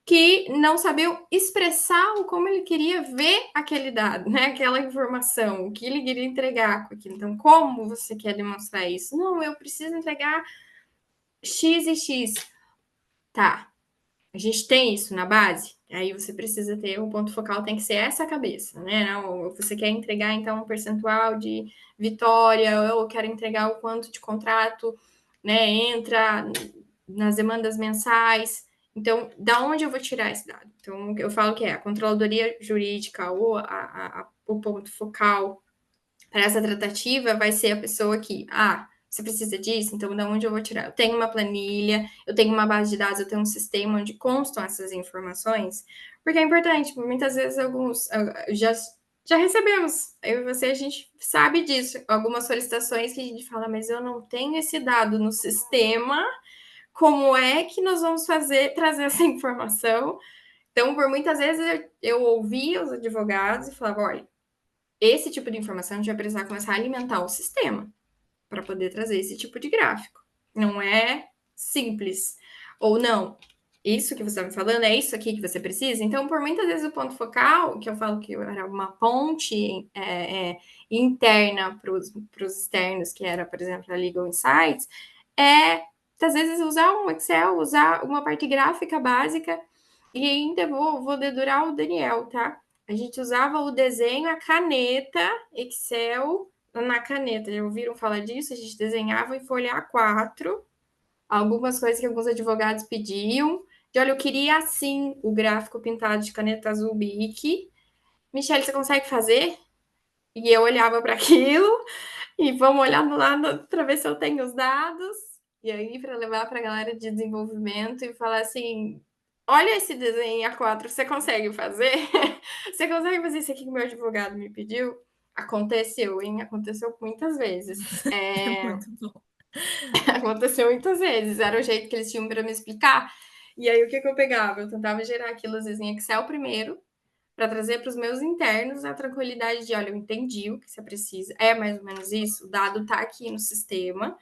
que não sabiam expressar o como ele queria ver aquele dado, né? Aquela informação, o que ele queria entregar com aquilo. Então, como você quer demonstrar isso? Não, eu preciso entregar X e X. Tá, a gente tem isso na base, aí você precisa ter, o ponto focal tem que ser essa cabeça, né? Não, você quer entregar, então, um percentual de vitória, ou quer entregar o quanto de contrato, né, entra nas demandas mensais. Então, da onde eu vou tirar esse dado? Então, eu falo que é a controladoria jurídica ou o ponto focal para essa tratativa vai ser a pessoa que, você precisa disso, então de onde eu vou tirar? Eu tenho uma planilha, eu tenho uma base de dados, eu tenho um sistema onde constam essas informações, porque é importante, muitas vezes alguns já recebemos, eu e você, a gente sabe disso, algumas solicitações que a gente fala, mas eu não tenho esse dado no sistema, como é que nós vamos trazer essa informação? Então, por muitas vezes eu ouvia os advogados e falava, olha, esse tipo de informação a gente vai precisar começar a alimentar o sistema para poder trazer esse tipo de gráfico. Não é simples. Ou não, isso que você está me falando é isso aqui que você precisa? Então, por muitas vezes, o ponto focal, que eu falo que era uma ponte interna para os externos, que era, por exemplo, a Legal Insights, é muitas vezes usar um Excel, usar uma parte gráfica básica, e ainda vou dedurar o Daniel, tá? A gente usava o desenho, a caneta, Excel na caneta. Já ouviram falar disso? A gente desenhava em folha A4, algumas coisas que alguns advogados pediam. De olha, eu queria assim o gráfico pintado de caneta azul Bic. Michelle, você consegue fazer? E eu olhava para aquilo e vamos olhar lá para ver se eu tenho os dados. E aí, para levar para a galera de desenvolvimento e falar assim: olha esse desenho em A4, você consegue fazer? Você consegue fazer isso aqui que meu advogado me pediu? Aconteceu, hein? Aconteceu muitas vezes. É muito bom. Aconteceu muitas vezes. Era o jeito que eles tinham para me explicar. E aí, o que, que eu pegava? Eu tentava gerar aquilo, às vezes, em Excel primeiro, para trazer para os meus internos a tranquilidade de, olha, eu entendi o que você precisa, é mais ou menos isso, o dado está aqui no sistema,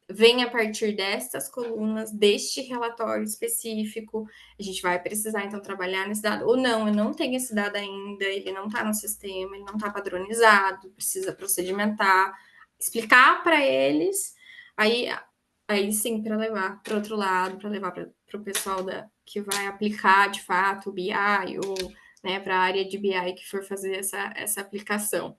vem a partir destas colunas, deste relatório específico, a gente vai precisar, então, trabalhar nesse dado, ou não, eu não tenho esse dado ainda, ele não está no sistema, ele não está padronizado, precisa procedimentar, explicar para eles, aí, aí sim, para levar para outro lado, para levar para o pessoal que vai aplicar, de fato, o BI, ou né, para a área de BI que for fazer essa aplicação.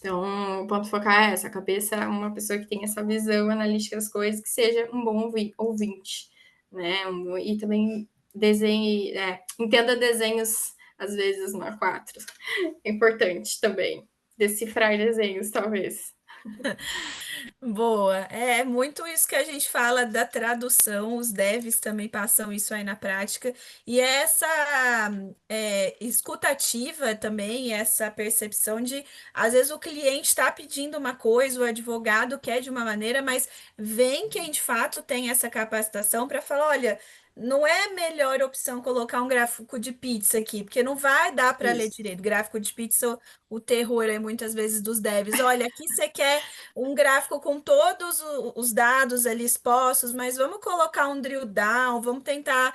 Então, o ponto focal é essa, a cabeça, uma pessoa que tem essa visão analítica das coisas, que seja um bom ouvinte, né? E também desenhe, entenda desenhos, às vezes, no A4. É importante também. Decifrar desenhos, talvez. Boa, é muito isso que a gente fala da tradução, os devs também passam isso aí na prática, e essa escutativa também, essa percepção de, às vezes, o cliente está pedindo uma coisa, o advogado quer de uma maneira, mas vem quem de fato tem essa capacitação para falar: olha. Não é a melhor opção colocar um gráfico de pizza aqui, porque não vai dar para ler Isso. direito. Gráfico de pizza, o terror é muitas vezes dos devs. Olha, aqui você quer um gráfico com todos os dados ali expostos, mas vamos colocar um drill down, vamos tentar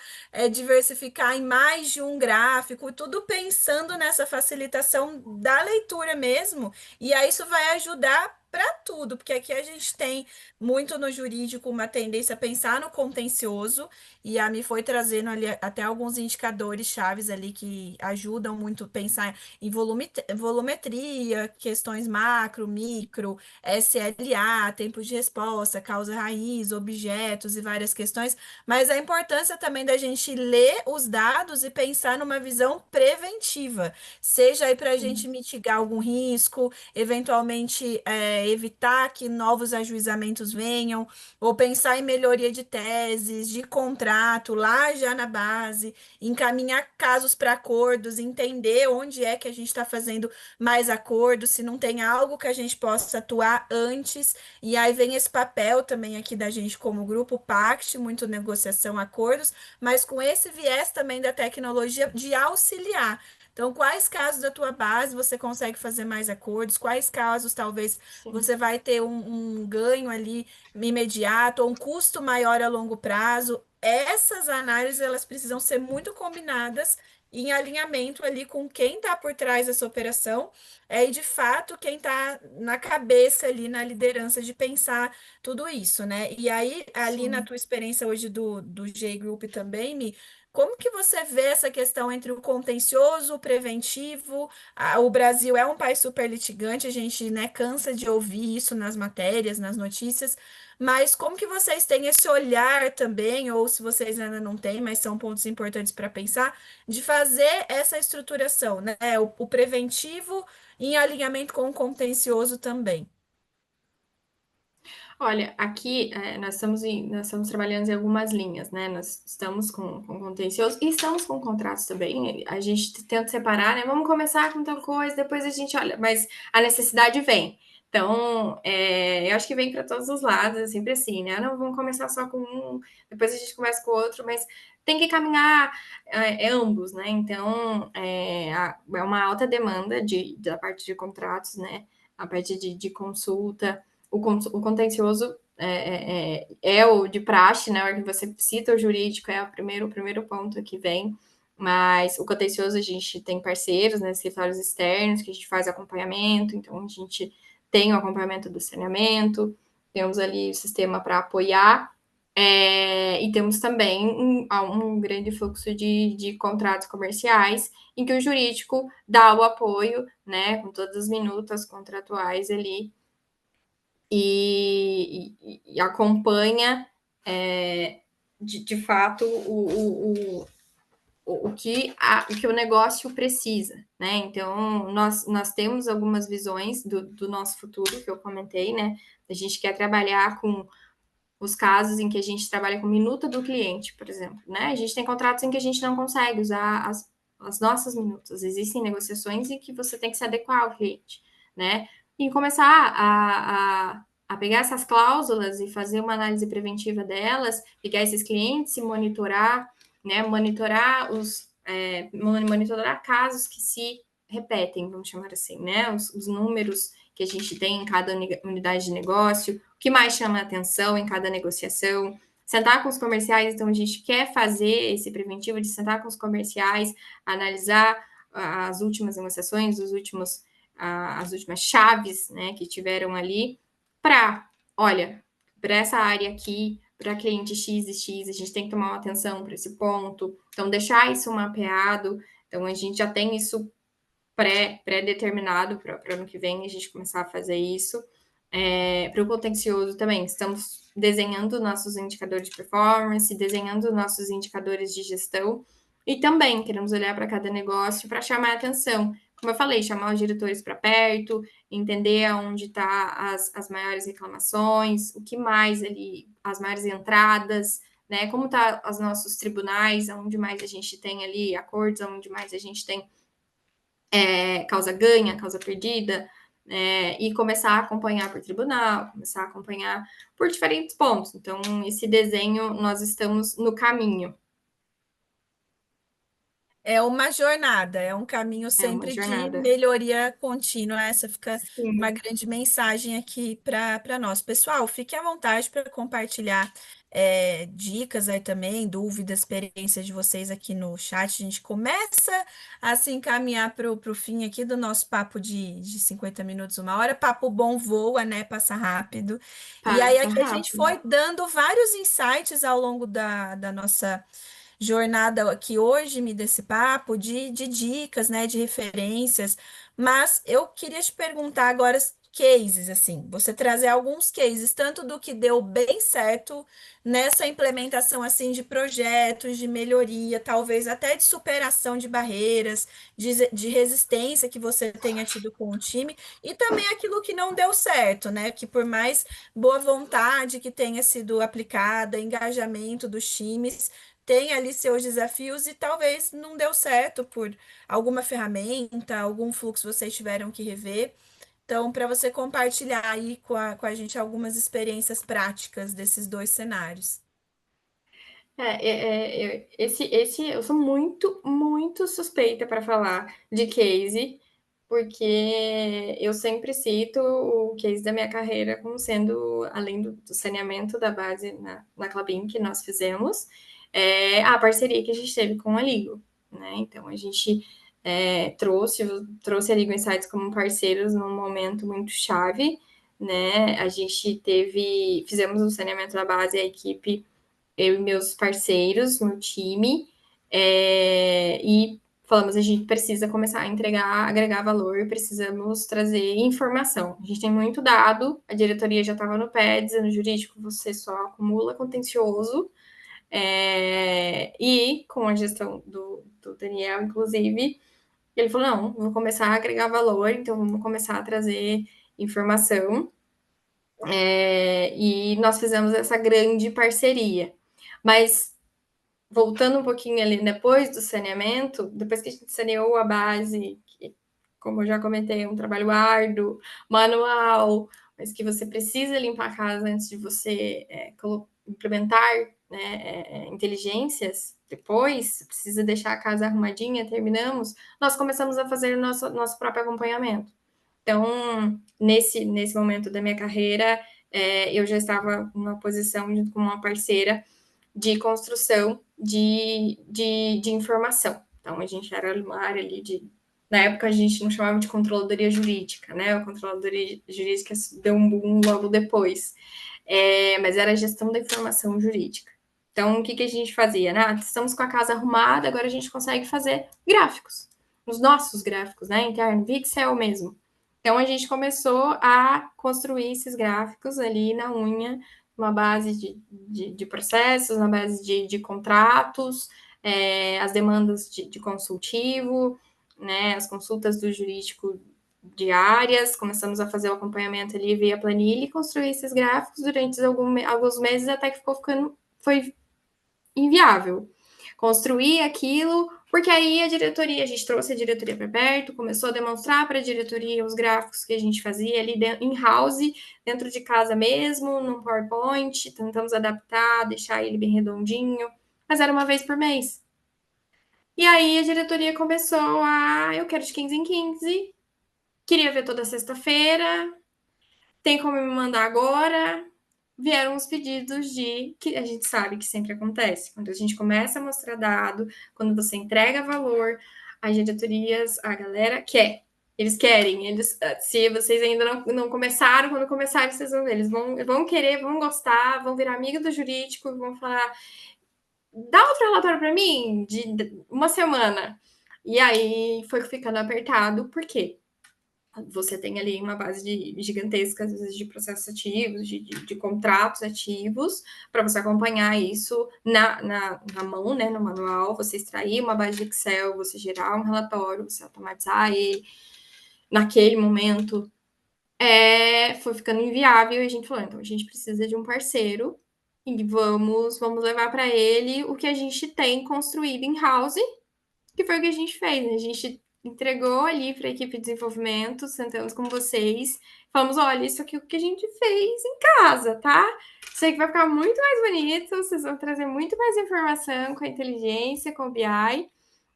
diversificar em mais de um gráfico, tudo pensando nessa facilitação da leitura mesmo, e aí isso vai ajudar para tudo, porque aqui a gente tem muito no jurídico uma tendência a pensar no contencioso, e a Mi foi trazendo ali até alguns indicadores chaves ali que ajudam muito a pensar em volumetria, questões macro, micro, SLA, tempo de resposta, causa raiz, objetos e várias questões, mas a importância também da gente ler os dados e pensar numa visão preventiva, seja aí para a gente Sim. mitigar algum risco, eventualmente evitar que novos ajuizamentos venham, ou pensar em melhoria de teses, de contrato, lá já na base, encaminhar casos para acordos, entender onde é que a gente está fazendo mais acordos, se não tem algo que a gente possa atuar antes. E aí vem esse papel também aqui da gente como grupo PACT, muito negociação, acordos, mas com esse viés também da tecnologia de auxiliar. Então, quais casos da tua base você consegue fazer mais acordos? Quais casos talvez Sim. você vai ter um ganho ali imediato ou um custo maior a longo prazo? Essas análises elas precisam ser muito combinadas em alinhamento ali com quem está por trás dessa operação, e de fato quem está na cabeça ali, na liderança de pensar tudo isso, né? E aí, ali na Sim. tua experiência hoje do J-Group também, Mi, como que você vê essa questão entre o contencioso, o preventivo? O Brasil é um país super litigante, a gente, né, cansa de ouvir isso nas matérias, nas notícias, mas como que vocês têm esse olhar também, ou se vocês ainda não têm, mas são pontos importantes para pensar, de fazer essa estruturação, né? O preventivo em alinhamento com o contencioso também. Olha, aqui nós estamos trabalhando em algumas linhas, né? Nós estamos com contencioso e estamos com contratos também. A gente tenta separar, né? Vamos começar com tal coisa, depois a gente olha, mas a necessidade vem. Então, eu acho que vem para todos os lados, é sempre assim, né? Não, vamos começar só com um, depois a gente começa com o outro, mas tem que caminhar ambos, né? Então, é uma alta demanda da parte de contratos, né? A parte de consulta o contencioso é o de praxe, né? A hora que você cita o jurídico, é o primeiro ponto que vem. Mas o contencioso a gente tem parceiros, né? Escritórios externos, que a gente faz acompanhamento, então a gente tem o acompanhamento do saneamento, temos ali o sistema para apoiar E temos também um grande fluxo de contratos comerciais, em que o jurídico dá o apoio, né, com todas as minutas contratuais ali, e acompanha de fato o que o negócio precisa, né? Então, nós temos algumas visões do nosso futuro, que eu comentei, né? A gente quer trabalhar com os casos em que a gente trabalha com minuta do cliente, por exemplo, né? A gente tem contratos em que a gente não consegue usar as nossas minutas. Existem negociações em que você tem que se adequar ao cliente, né? E começar a pegar essas cláusulas e fazer uma análise preventiva delas, pegar esses clientes e monitorar, né? Monitorar casos que se repetem, vamos chamar assim, né? Os números que a gente tem em cada unidade de negócio, o que mais chama a atenção em cada negociação. Sentar com os comerciais, então a gente quer fazer esse preventivo de sentar com os comerciais, analisar as últimas negociações, as últimas chaves, né, que tiveram ali, olha, para essa área aqui, para cliente X e X, a gente tem que tomar uma atenção para esse ponto. Então, deixar isso mapeado. Então, a gente já tem isso pré-determinado para o ano que vem a gente começar a fazer isso. Para o contencioso também, estamos desenhando nossos indicadores de performance, desenhando nossos indicadores de gestão e também queremos olhar para cada negócio para chamar a atenção. Como eu falei, chamar os diretores para perto, entender onde estão as maiores reclamações, o que mais ali, as maiores entradas, né? Como estão os nossos tribunais, onde mais a gente tem ali acordos, onde mais a gente tem causa ganha, causa perdida, e começar a acompanhar por tribunal, começar a acompanhar por diferentes pontos. Então, esse desenho, nós estamos no caminho. É uma jornada, é um caminho É uma sempre de jornada. melhoria contínua. Essa fica uma Sim, grande mensagem aqui para nós. Pessoal, fique à vontade para compartilhar dicas aí também, dúvidas, experiências de vocês aqui no chat. A gente começa a se encaminhar para o fim aqui do nosso papo de 50 minutos, uma hora. Papo bom voa, né? Passa rápido. E aí passa aqui a gente rápido. foi dando vários insights ao longo da nossa jornada aqui hoje, me desse papo de dicas, né, de referências, mas eu queria te perguntar agora cases, assim, você trazer alguns cases, tanto do que deu bem certo nessa implementação, assim, de projetos, de melhoria, talvez até de superação de barreiras, de resistência que você tenha tido com o time, e também aquilo que não deu certo, né, que por mais boa vontade que tenha sido aplicada, engajamento dos times, tem ali seus desafios e talvez não deu certo por alguma ferramenta, algum fluxo vocês tiveram que rever. Então, para você compartilhar aí com a gente algumas experiências práticas desses dois cenários. Eu sou muito, muito suspeita para falar de case, porque eu sempre cito o case da minha carreira como sendo, além do saneamento da base na Klabin que nós fizemos, a parceria que a gente teve com a Ligo, né? Então, a gente trouxe a Ligo Insights como parceiros num momento muito chave, né? A gente fizemos o saneamento da base, a equipe eu e meus parceiros, meu time, e falamos, a gente precisa começar a agregar valor, precisamos trazer informação. A gente tem muito dado, a diretoria já estava no pé, dizendo, jurídico, você só acumula contencioso, e com a gestão do Daniel, inclusive, ele falou, não, vou começar a agregar valor, então vamos começar a trazer informação, e nós fizemos essa grande parceria. Mas voltando um pouquinho ali depois do saneamento, depois que a gente saneou a base, que, como eu já comentei, é um trabalho árduo, manual, mas que você precisa limpar a casa antes de você implementar, né, inteligências. Depois, precisa deixar a casa arrumadinha, terminamos, nós começamos a fazer o nosso próprio acompanhamento. Então, nesse momento da minha carreira, eu já estava numa posição junto com uma parceira de construção de informação. Então, a gente era uma área ali de. Na época, a gente não chamava de controladoria jurídica, né? A controladoria jurídica deu um boom logo depois. mas era a gestão da informação jurídica. Então, o que a gente fazia? Né? Estamos com a casa arrumada, agora a gente consegue fazer gráficos, os nossos gráficos, né? Interno, via Excel mesmo. Então, a gente começou a construir esses gráficos ali na unha, uma base de processos, na base de contratos, as demandas de consultivo, né, as consultas do jurídico diárias, começamos a fazer o acompanhamento ali via planilha e construir esses gráficos durante alguns meses até que foi inviável construir aquilo, porque aí a gente trouxe a diretoria para perto, começou a demonstrar para a diretoria os gráficos que a gente fazia ali in-house, dentro de casa mesmo, no PowerPoint, tentamos adaptar, deixar ele bem redondinho, mas era uma vez por mês. E aí a diretoria começou eu quero de 15 em 15, queria ver toda sexta-feira, tem como me mandar agora? Vieram os pedidos que a gente sabe que sempre acontece. Quando a gente começa a mostrar dado, quando você entrega valor, as diretorias, a galera quer. Eles querem, se vocês ainda não começaram, quando começarem, vocês vão ver. Eles vão querer, vão gostar, vão virar amigo do jurídico, vão falar: dá outro relatório para mim, de uma semana. E aí foi ficando apertado, por quê? Você tem ali uma base gigantesca, às vezes, de processos ativos, de contratos ativos, para você acompanhar isso na mão, né, no manual, você extrair uma base de Excel, você gerar um relatório, você automatizar ele naquele momento. Foi ficando inviável e a gente falou, então a gente precisa de um parceiro e vamos levar para ele o que a gente tem construído em house, que foi o que a gente fez, né? A gente entregou ali para a equipe de desenvolvimento, sentamos com vocês, falamos: olha, isso aqui é o que a gente fez em casa, tá? Sei que vai ficar muito mais bonito, vocês vão trazer muito mais informação com a inteligência, com o BI,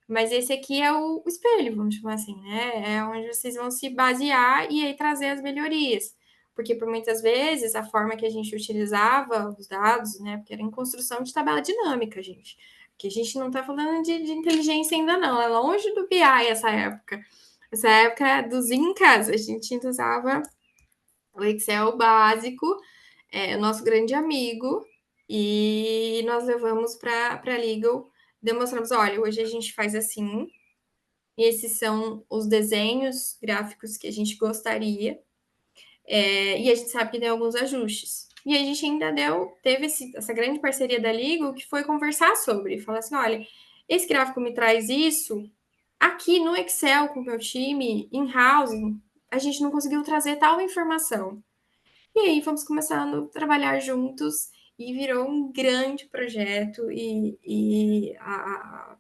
mas esse aqui é o espelho, vamos chamar assim, né? É onde vocês vão se basear e aí trazer as melhorias. Porque por muitas vezes a forma que a gente utilizava os dados, né? Porque era em construção de tabela dinâmica, gente. Que a gente não está falando de inteligência ainda, não. É longe do BI essa época. Essa época dos Incas, a gente usava o Excel básico, o nosso grande amigo, e nós levamos para a Legal, demonstramos: olha, hoje a gente faz assim, e esses são os desenhos gráficos que a gente gostaria, e a gente sabe que tem alguns ajustes. E a gente ainda teve essa grande parceria da Legal, que foi conversar sobre, falar assim: olha, esse gráfico me traz isso, aqui no Excel com o meu time, in-house, a gente não conseguiu trazer tal informação. E aí fomos começando a trabalhar juntos e virou um grande projeto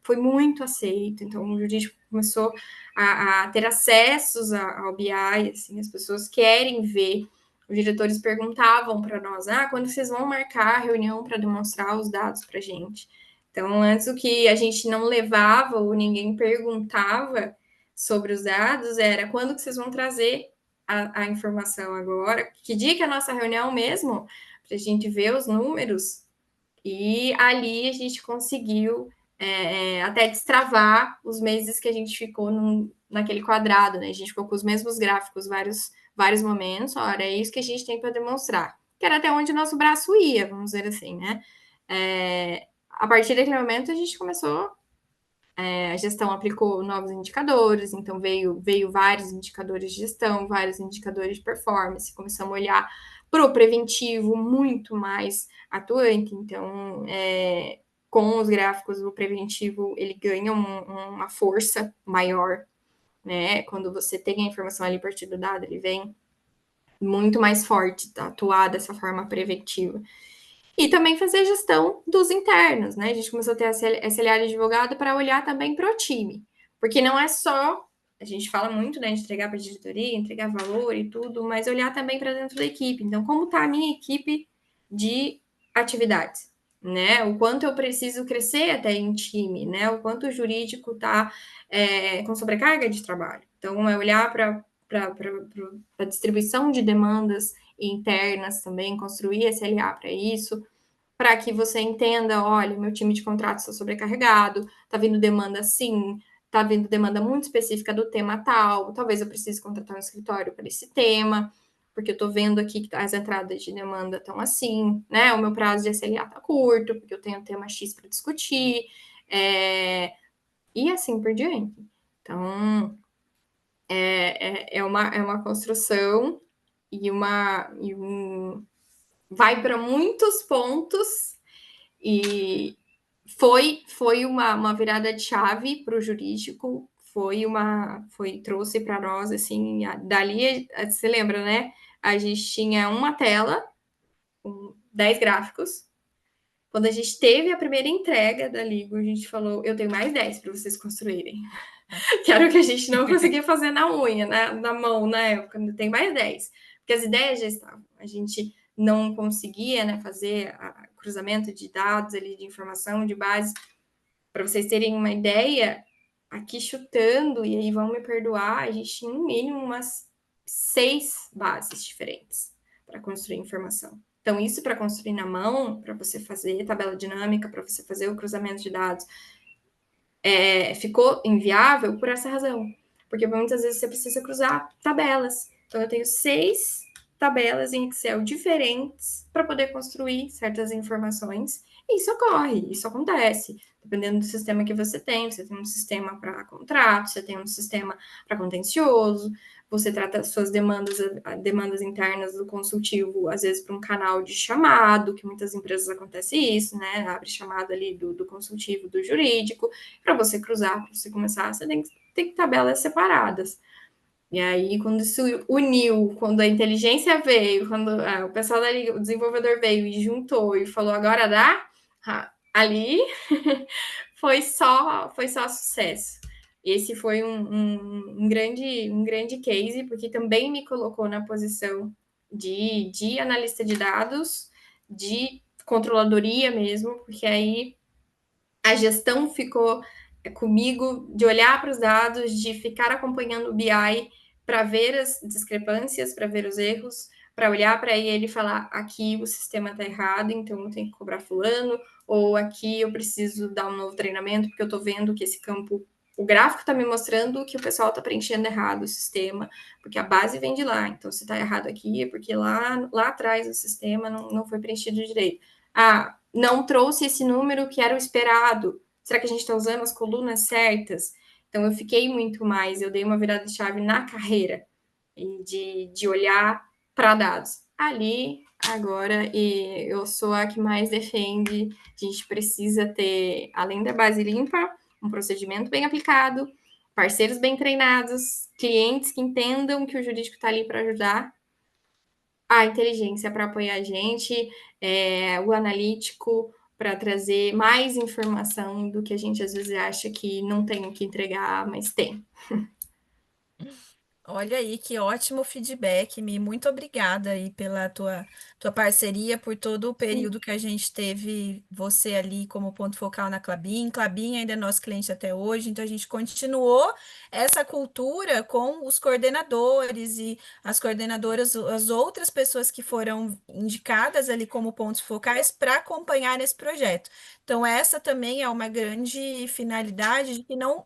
foi muito aceito. Então o jurídico começou a ter acessos ao BI, assim, as pessoas querem ver. Os diretores perguntavam para nós: quando vocês vão marcar a reunião para demonstrar os dados para a gente? Então, antes o que a gente não levava ou ninguém perguntava sobre os dados era: quando que vocês vão trazer a informação agora? Que dia que é a nossa reunião mesmo? Para a gente ver os números. E ali a gente conseguiu até destravar os meses que a gente ficou naquele quadrado, né? A gente ficou com os mesmos gráficos vários momentos. Olha, é isso que a gente tem para demonstrar. Que era até onde o nosso braço ia, vamos dizer assim, né? A partir daquele momento, a gente começou a gestão aplicou novos indicadores, então veio vários indicadores de gestão, vários indicadores de performance, começamos a olhar para o preventivo muito mais atuante, então com os gráficos o preventivo ele ganha uma força maior, né? Quando você tem a informação ali a partir do dado, ele vem muito mais forte, tá? Atuar dessa forma preventiva. E também fazer gestão dos internos, né? A gente começou a ter esse olhar de advogado para olhar também para o time. Porque não é só, a gente fala muito, né, de entregar para a diretoria, entregar valor e tudo, mas olhar também para dentro da equipe. Então, como está a minha equipe de atividades, né? O quanto eu preciso crescer até em time, né? O quanto o jurídico está com sobrecarga de trabalho. Então, é olhar para a distribuição de demandas internas também, construir SLA para isso, para que você entenda: olha, meu time de contratos está sobrecarregado, está vindo demanda assim, está vindo demanda muito específica do tema tal, talvez eu precise contratar um escritório para esse tema. porque eu estou vendo aqui que as entradas de demanda estão assim, né? O meu prazo de SLA está curto, porque eu tenho tema X para discutir, e assim por diante. Então, é uma construção vai para muitos pontos e foi uma virada de chave para o jurídico, trouxe para nós, assim, dali, você lembra, né? A gente tinha uma tela com 10 gráficos. Quando a gente teve a primeira entrega da Ligo, a gente falou, eu tenho mais 10 para vocês construírem. Que era o que a gente não conseguia fazer na unha, na mão, na época. Tem mais 10. Porque as ideias já estavam. A gente não conseguia, né, fazer cruzamento de dados ali, de informação, de base. Para vocês terem uma ideia, aqui chutando, e aí vão me perdoar, a gente tinha no mínimo umas 6 bases diferentes para construir informação. Então, isso para construir na mão, para você fazer tabela dinâmica, para você fazer o cruzamento de dados, ficou inviável por essa razão. Porque muitas vezes você precisa cruzar tabelas. Então, eu tenho 6 tabelas em Excel diferentes para poder construir certas informações. E isso ocorre, isso acontece. Dependendo do sistema que você tem um sistema para contrato, você tem um sistema para contencioso, você trata suas demandas internas do consultivo, às vezes para um canal de chamado, que muitas empresas acontece isso, né? Abre chamado ali do consultivo, do jurídico, para você cruzar, para você começar, você tem tabelas separadas. E aí, quando isso uniu, quando a inteligência veio, quando o pessoal dali, o desenvolvedor veio e juntou e falou, agora dá, ali foi só sucesso. Esse foi um grande case, porque também me colocou na posição de analista de dados, de controladoria mesmo, porque aí a gestão ficou comigo, de olhar para os dados, de ficar acompanhando o BI para ver as discrepâncias, para ver os erros, para olhar para ele e falar: aqui o sistema está errado, então eu tenho que cobrar fulano, ou aqui eu preciso dar um novo treinamento, porque eu estou vendo que esse campo, o gráfico está me mostrando que o pessoal está preenchendo errado o sistema, porque a base vem de lá, então se está errado aqui é porque lá atrás o sistema não foi preenchido direito. Não trouxe esse número que era o esperado. Será que a gente está usando as colunas certas? Então, eu fiquei muito mais, eu dei uma virada de chave na carreira, de olhar para dados. Ali, agora, e eu sou a que mais defende, a gente precisa ter, além da base limpa, um procedimento bem aplicado, parceiros bem treinados, clientes que entendam que o jurídico está ali para ajudar, a inteligência para apoiar a gente, o analítico para trazer mais informação do que a gente às vezes acha que não tem o que entregar, mas tem. Olha aí, que ótimo feedback, Mi. Muito obrigada aí pela tua parceria, por todo o Sim, período que a gente teve você ali como ponto focal na Klabin. Klabin ainda é nosso cliente até hoje, então a gente continuou essa cultura com os coordenadores e as coordenadoras, as outras pessoas que foram indicadas ali como pontos focais para acompanhar esse projeto. Então, essa também é uma grande finalidade de que não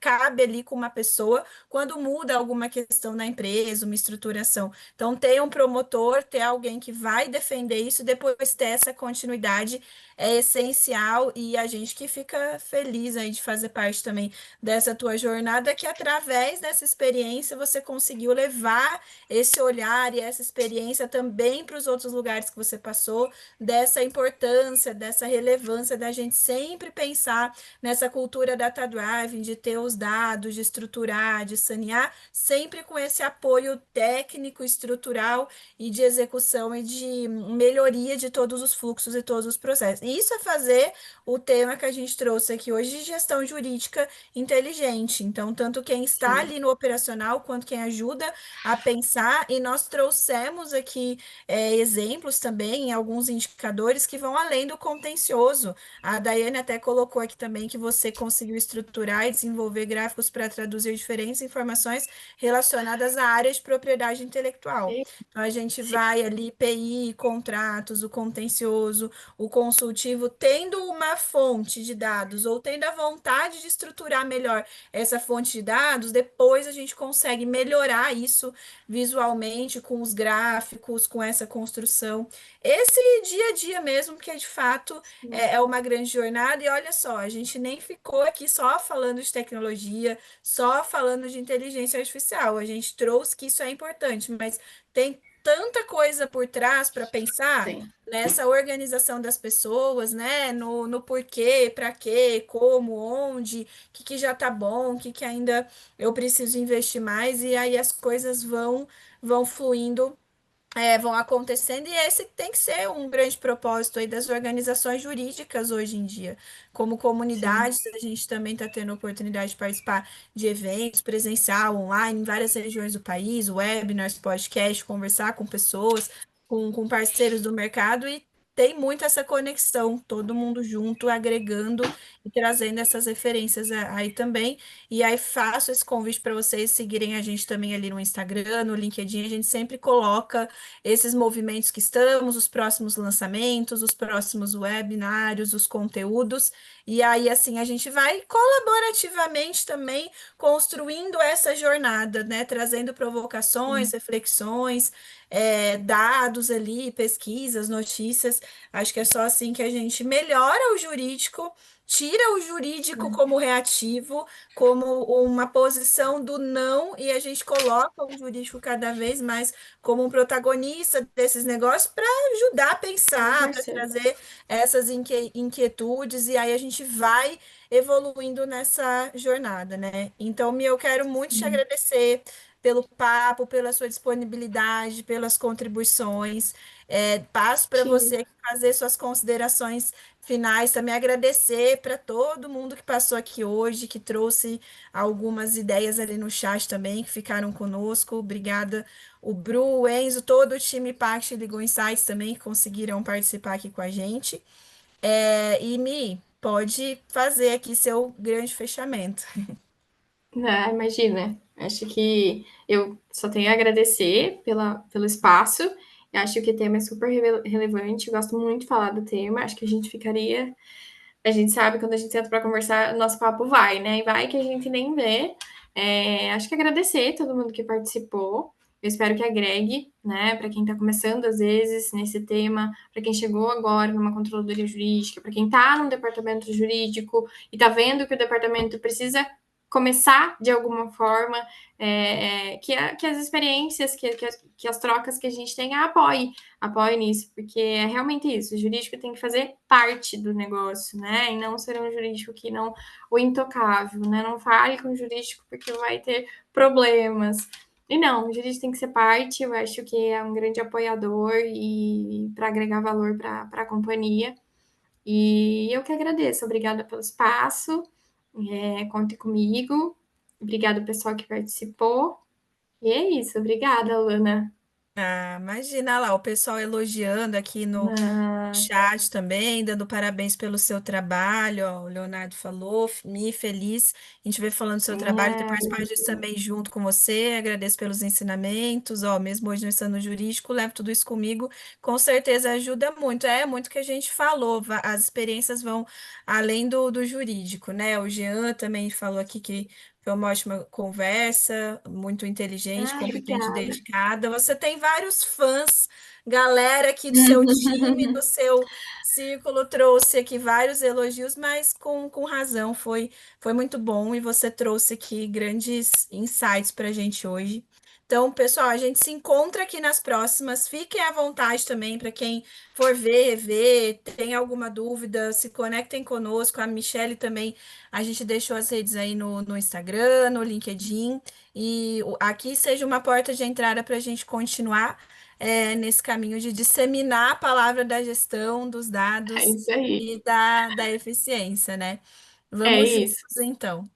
cabe ali com uma pessoa quando muda alguma questão na empresa, uma estruturação. Então, ter um promotor, ter alguém que vai defender isso, depois ter essa continuidade é essencial e a gente que fica feliz aí de fazer parte também dessa tua jornada, que através dessa experiência você conseguiu levar esse olhar e essa experiência também para os outros lugares que você passou, dessa importância, dessa relevância da gente sempre pensar nessa cultura data-driven, de ter os dados, de estruturar, de sanear, sempre com esse apoio técnico, estrutural e de execução e de melhoria de todos os fluxos e todos os processos. E isso é fazer o tema que a gente trouxe aqui hoje de gestão jurídica inteligente. Então, tanto quem está sim, ali no operacional, quanto quem ajuda a pensar, e nós trouxemos aqui exemplos também, em alguns indicadores que vão além do contencioso. A Daiane até colocou aqui também que você conseguiu estruturar e desenvolver gráficos para traduzir diferentes informações relacionadas à área de propriedade intelectual. Então, a gente sim, vai ali, aí contratos, o contencioso, o consultivo, tendo uma fonte de dados ou tendo a vontade de estruturar melhor essa fonte de dados, depois a gente consegue melhorar isso visualmente com os gráficos, com essa construção. Esse dia a dia mesmo, que de fato é uma grande jornada. E olha só, a gente nem ficou aqui só falando de tecnologia, só falando de inteligência artificial. A gente trouxe que isso é importante, mas tem tanta coisa por trás para pensar Tem. nessa organização das pessoas, né? No porquê, para quê, como, onde, que já tá bom, que ainda eu preciso investir mais, e aí as coisas vão fluindo, vão acontecendo, e esse tem que ser um grande propósito aí das organizações jurídicas hoje em dia. Como Sim, comunidade, a gente também está tendo a oportunidade de participar de eventos presencial, online, em várias regiões do país, webinars, podcast, conversar com pessoas, com parceiros do mercado, e tem muito essa conexão, todo mundo junto, agregando e trazendo essas referências aí também. E aí faço esse convite para vocês seguirem a gente também ali no Instagram, no LinkedIn, a gente sempre coloca esses movimentos que estamos, os próximos lançamentos, os próximos webinários, os conteúdos, e aí assim a gente vai colaborativamente também construindo essa jornada, né? Trazendo provocações, sim, reflexões, dados ali, pesquisas, notícias. Acho que é só assim que a gente melhora o jurídico. Tira o jurídico como reativo, como uma posição do não, e a gente coloca o jurídico cada vez mais como um protagonista desses negócios para ajudar a como pensar, para parceiro. trazer essas inquietudes, e aí a gente vai evoluindo nessa jornada, né? Então, eu quero muito te Sim, agradecer pelo papo, pela sua disponibilidade, pelas contribuições. Passo para imagina. você fazer suas considerações finais, também agradecer para todo mundo que passou aqui hoje, que trouxe algumas ideias ali no chat também, que ficaram conosco. Obrigada, o Bru, o Enzo, todo o time Pact Ligou Insights também, que conseguiram participar aqui com a gente. E Mi, pode fazer aqui seu grande fechamento. Ah, imagina. Acho que eu só tenho a agradecer pelo espaço. Eu acho que o tema é super relevante. Eu gosto muito de falar do tema. Acho que a gente ficaria. A gente sabe quando a gente senta para conversar, nosso papo vai, né? E vai que a gente nem vê. Acho que agradecer todo mundo que participou. Eu espero que agregue, né, para quem está começando às vezes nesse tema, para quem chegou agora numa controladoria jurídica, para quem está num departamento jurídico e está vendo que o departamento precisa começar de alguma forma, que as experiências, que as trocas que a gente tem apoie nisso, porque é realmente isso, o jurídico tem que fazer parte do negócio, né? E não ser um jurídico que não, o intocável, né? Não fale com o jurídico porque vai ter problemas. E não, o jurídico tem que ser parte, eu acho que é um grande apoiador e para agregar valor para a companhia. E eu que agradeço, obrigada pelo espaço, conte comigo, obrigada pessoal que participou. E é isso, obrigada, Luna. Ah, imagina lá, o pessoal elogiando aqui no Ah, chat também, dando parabéns pelo seu trabalho. Ó, o Leonardo falou, me feliz. A gente veio falando do seu trabalho, ter participado disso também junto com você. Agradeço pelos ensinamentos. Ó, mesmo hoje não estando no jurídico, levo tudo isso comigo. Com certeza ajuda muito. É muito que a gente falou. As experiências vão além do jurídico, né? O Jean também falou aqui que foi uma ótima conversa, muito inteligente, competente, obrigada. dedicada. Você tem vários fãs, galera aqui do seu time, do seu círculo, trouxe aqui vários elogios, mas com razão, foi muito bom, e você trouxe aqui grandes insights para a gente hoje. Então, pessoal, a gente se encontra aqui nas próximas. Fiquem à vontade também para quem for ver, rever, tem alguma dúvida, se conectem conosco. A Michelle também, a gente deixou as redes aí no Instagram, no LinkedIn, e aqui seja uma porta de entrada para a gente continuar nesse caminho de disseminar a palavra da gestão dos É dados isso aí. e da eficiência, né? É Vamos isso. juntos, então.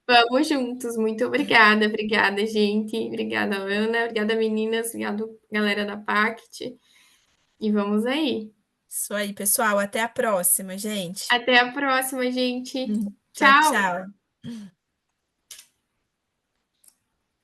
Vamos juntos. Muito obrigada. Obrigada, gente. Obrigada, Ana. Obrigada, meninas. Obrigada, galera da Pact. E vamos aí. Isso aí, pessoal. Até a próxima, gente. Até a próxima, gente. Tchau, Tchau. tchau.